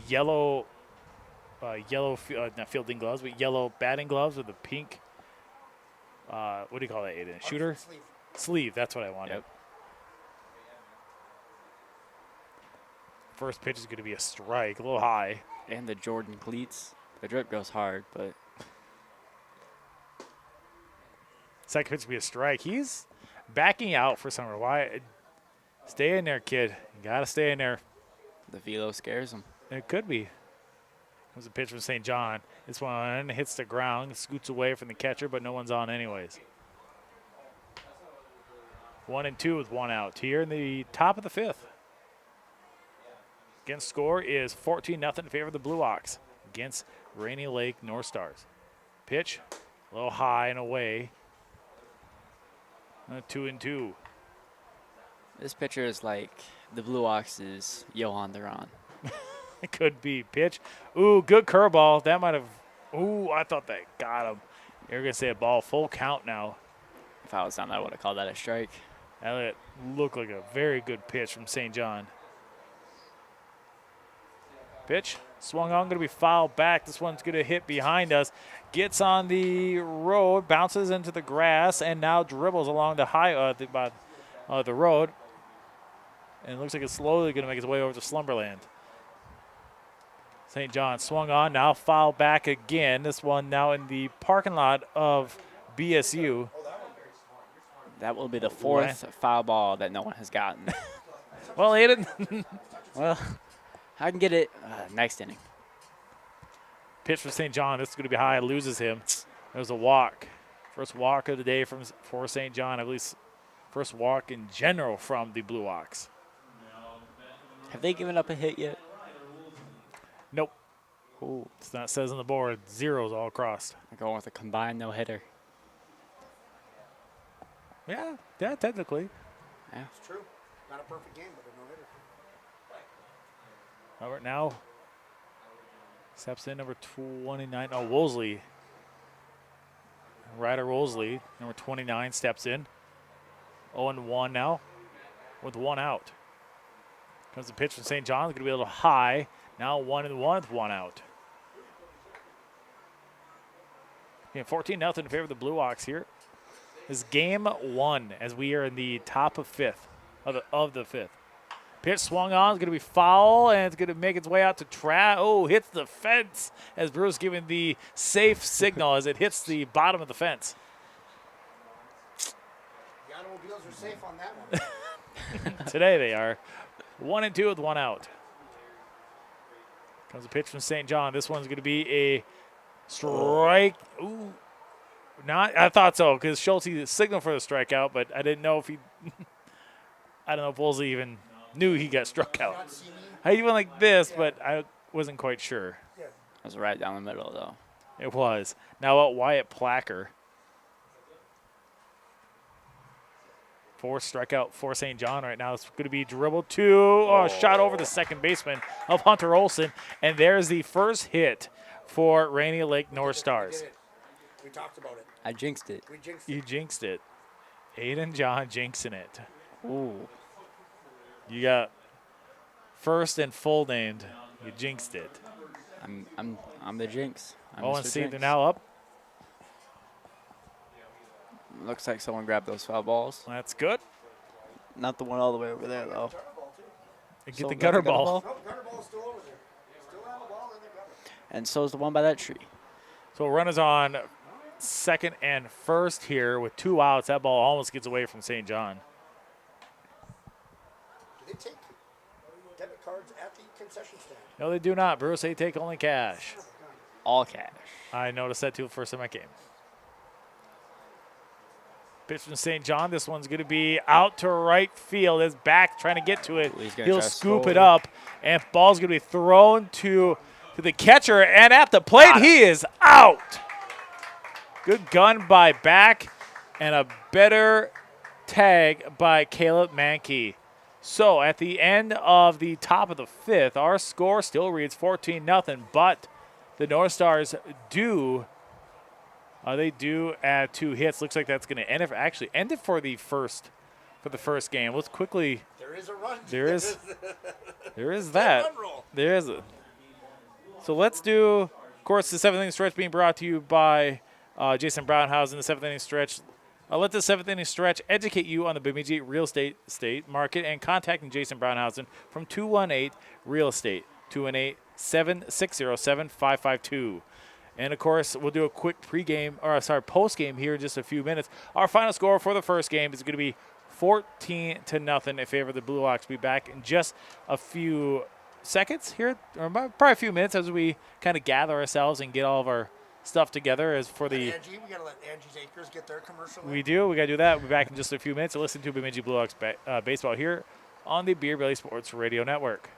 yellow not fielding gloves, but yellow batting gloves with the pink. What do you call that, Aiden? Shooter? Sleeve, that's what I wanted. Yep. First pitch is going to be a strike, a little high. And the Jordan cleats. The drip goes hard, but Second pitch will be a strike. He's backing out for some reason. Why? Stay in there, kid. You got to stay in there. the velo scares him. It could be. Comes a pitch from St. John. This one hits the ground, scoots away from the catcher, but no one's on anyways. 1-2 with 1 out here in the top of the 5th. Again, score is 14-0 in favor of the Blue Ox against Rainy Lake North Stars. Pitch, a little high and away. 2-2. This pitcher is like the Blue Ox's Johan Duran. It could be. Pitch. Ooh, good curveball. That might have. Ooh, I thought that got him. You're going to say a ball. Full count now. If I was down there, I would have called that a strike. That looked like a very good pitch from St. John. Pitch. Swung on. Going to be fouled back. This one's going to hit behind us. Gets on the road. Bounces into the grass. And now dribbles along the the road. And it looks like it's slowly going to make its way over to Slumberland. St. John swung on, now foul back again. This one now in the parking lot of BSU. That will be the fourth foul ball that no one has gotten. Well, Aiden. Well, I can get it next inning. Pitch for St. John. This is going to be high. Loses him. There's a walk. First walk of the day for St. John. At least first walk in general from the Blue Ox. Have they given up a hit yet? Nope. Ooh. It's not says on the board. Zeros all across. I'm going with a combined no-hitter. Yeah, technically. Yeah. It's true. Not a perfect game, but a no-hitter. Robert now steps in, number 29. Oh, Woolsey. Ryder Woolsey, number 29, steps in. 0-1 now with one out. Comes the pitch from St. John's. Going to be a little high. Now 1-1 with one out. 14-0 in favor of the Blue Ox here. This is game one as we are in the top of fifth, of the fifth. Pitch swung on. It's going to be foul, and it's going to make its way out to hits the fence as Bruce giving the safe signal as it hits the bottom of the fence. The automobiles are safe on that one. Today they are. 1-2 with one out. Comes a pitch from St. John. This one's going to be a strike. Ooh. I thought so because Schulte signaled for the strikeout, but I didn't know if he – I don't know if Woolsey even knew he got struck out. I even like this, but I wasn't quite sure. It was right down the middle, though. It was. Now out Wyatt Placker. Fourth strikeout for St. John right now. It's going to be dribbled shot over the second baseman of Hunter Olson. And there's the first hit for Rainy Lake North Stars. We talked about it. I jinxed it. We jinxed it. You jinxed it. Aiden John jinxing it. Ooh. You got first and full named. You jinxed it. I'm the jinx. Mr. They're now up. Looks like someone grabbed those foul balls. That's good. Not the one all the way over there, though. Get the gutter ball. No, gutter ball's still over there. Still have a ball in the gutter. And so is the one by that tree. So runners on second and first here with 2 outs. That ball almost gets away from St. John. Do they take debit cards at the concession stand? No, they do not. Bruce, they take only cash. All cash. I noticed that too the first time I came. Pitch from St. John. This one's going to be out to right field. His back trying to get to it. He'll scoop it up, and ball's going to be thrown to the catcher, and at the plate, he is out. Good gun by back, and a better tag by Caleb Mankey. So at the end of the top of the fifth, our score still reads 14-0, but the North Stars do add 2 hits. Looks like that's going to end it for the first game. Let's quickly. There is a run. There is that. There is a. So let's do, of course, the 7th inning stretch being brought to you by Jason Brownhausen. The 7th inning stretch. Let the 7th inning stretch educate you on the Bemidji real estate market, and contacting Jason Brownhausen from 218 Real Estate, 218-760-7552. And, of course, we'll do a quick post-game here in just a few minutes. Our final score for the first game is going to be 14-0 in favor of the Blue Ox. We'll be back in just a few seconds here, or probably a few minutes as we kind of gather ourselves and get all of our stuff together. As for the Angie, we got to let Angie's Acres get their commercial. We do. We got to do that. We'll be back in just a few minutes to listen to Bemidji Blue Ox baseball here on the Beer Belly Sports Radio Network.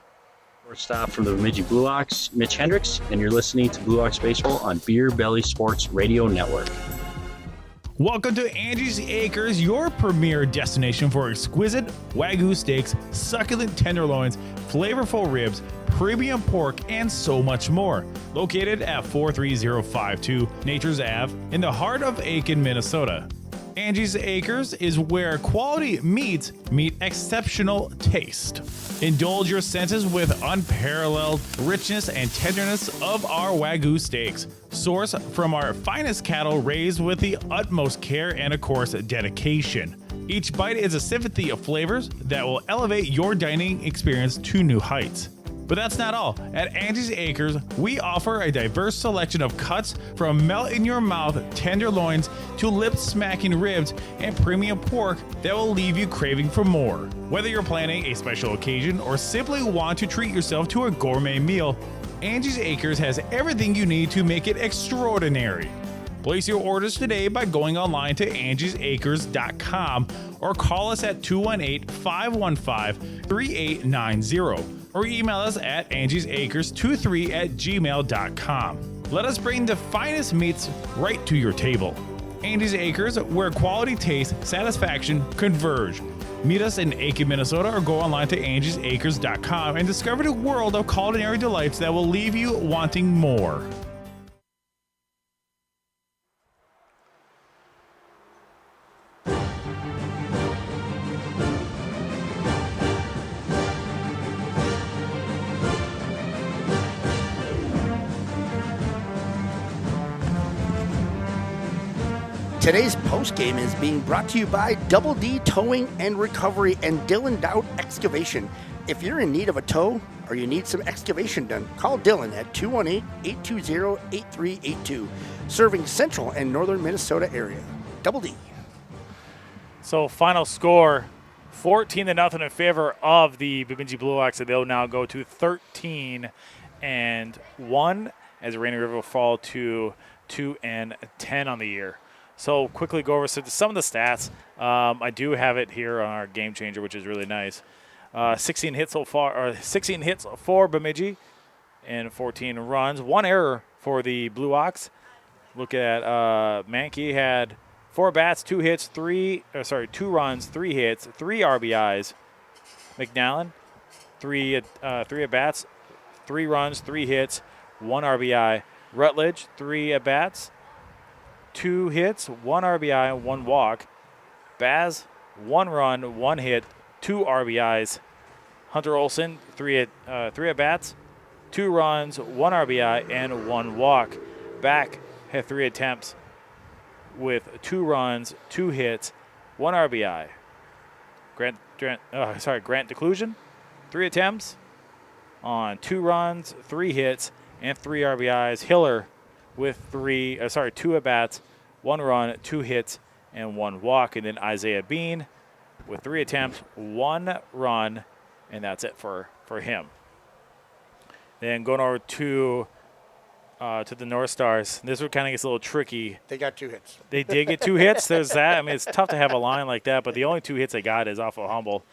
Shortstop from the Bemidji Blue Ox, Mitch Hendricks, and you're listening to Blue Ox Baseball on Beer Belly Sports Radio Network. Welcome to Angie's Acres, your premier destination for exquisite Wagyu steaks, succulent tenderloins, flavorful ribs, premium pork, and so much more. Located at 43052 Nature's Ave in the heart of Aiken, Minnesota. Angie's Acres is where quality meats meet exceptional taste. Indulge your senses with unparalleled richness and tenderness of our Wagyu steaks, sourced from our finest cattle raised with the utmost care and, of course, dedication. Each bite is a symphony of flavors that will elevate your dining experience to new heights. But that's not all. At Angie's Acres, we offer a diverse selection of cuts from melt-in-your-mouth tenderloins to lip-smacking ribs and premium pork that will leave you craving for more. Whether you're planning a special occasion or simply want to treat yourself to a gourmet meal, Angie's Acres has everything you need to make it extraordinary. Place your orders today by going online to angiesacres.com or call us at 218-515-3890. Or email us at angiesacres23@gmail.com. Let us bring the finest meats right to your table. Angie's Acres, where quality, taste, satisfaction converge. Meet us in Aiken, Minnesota, or go online to angiesacres.com and discover the world of culinary delights that will leave you wanting more. Today's postgame is being brought to you by Double D Towing and Recovery and Dylan Dowd Excavation. If you're in need of a tow or you need some excavation done, call Dylan at 218-820-8382, serving central and northern Minnesota area. Double D. So final score, 14-0 in favor of the Bemidji Blue Ox. They'll now go to 13-1 as Rainy River will fall to 2-10 on the year. So quickly go over some of the stats. I do have it here on our Game Changer, which is really nice. 16 hits so far, or 16 hits for Bemidji, and 14 runs. One error for the Blue Ox. Look at Mankey had 4 bats, 2 hits, 2 runs, 3 hits, 3 RBIs. McNallen, 3 at bats, 3 runs, 3 hits, 1 RBI. Rutledge, 3 at bats, 2 hits, 1 RBI, 1 walk. Baz, 1 run, 1 hit, 2 RBIs. Hunter Olson, 3 at bats, 2 runs, 1 RBI, and 1 walk. Back had 3 attempts with 2 runs, 2 hits, 1 RBI. Grant Declusion, 3 attempts on 2 runs, 3 hits, and 3 RBIs. Hiller with 2 at bats, 1 run, 2 hits, and 1 walk. And then Isaiah Bean with 3 attempts, 1 run, and that's it for him. Then going over to the North Stars. This one kind of gets a little tricky. They got 2 hits. They did get 2 hits. There's that. I mean, it's tough to have a line like that, but the only 2 hits they got is off of Humble.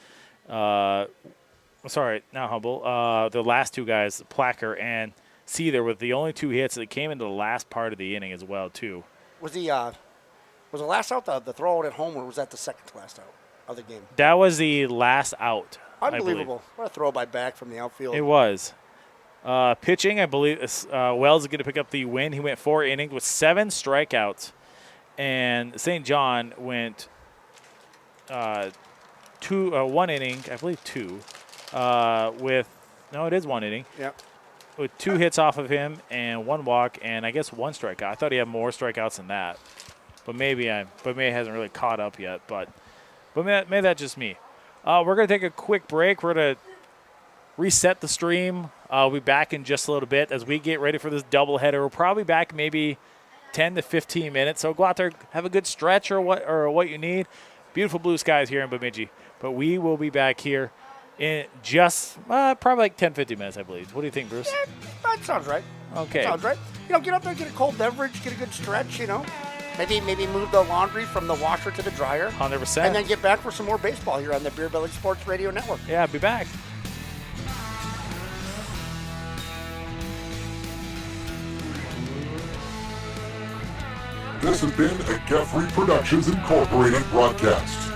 Sorry, not Humble. The last 2 guys, Placker and Seether, with the only 2 hits that came into the last part of the inning as well, too. Was the last out the throw out at home, or was that the second to last out of the game? That was the last out. Unbelievable. What a throw by back from the outfield. It was. Pitching, I believe Wells is going to pick up the win. He went 4 innings with 7 strikeouts. And St. John went 1 inning, I believe 2, it is 1 inning. Yep. With 2 hits off of him and 1 walk and I guess 1 strikeout. I thought he had more strikeouts than that. But maybe it hasn't really caught up yet. But maybe that's just me. We're going to take a quick break. We're going to reset the stream. We'll be back in just a little bit as we get ready for this doubleheader. We're probably back maybe 10 to 15 minutes. So go out there, have a good stretch or what you need. Beautiful blue skies here in Bemidji. But we will be back here in just probably like 10, 15 minutes, I believe. What do you think, Bruce? Yeah, that sounds right. Okay. Sounds right. Get up there, get a cold beverage, get a good stretch, Maybe move the laundry from the washer to the dryer. 100%. And then get back for some more baseball here on the Beer Belly Sports Radio Network. Yeah, be back. This has been a Geoffrey Productions Incorporated broadcast.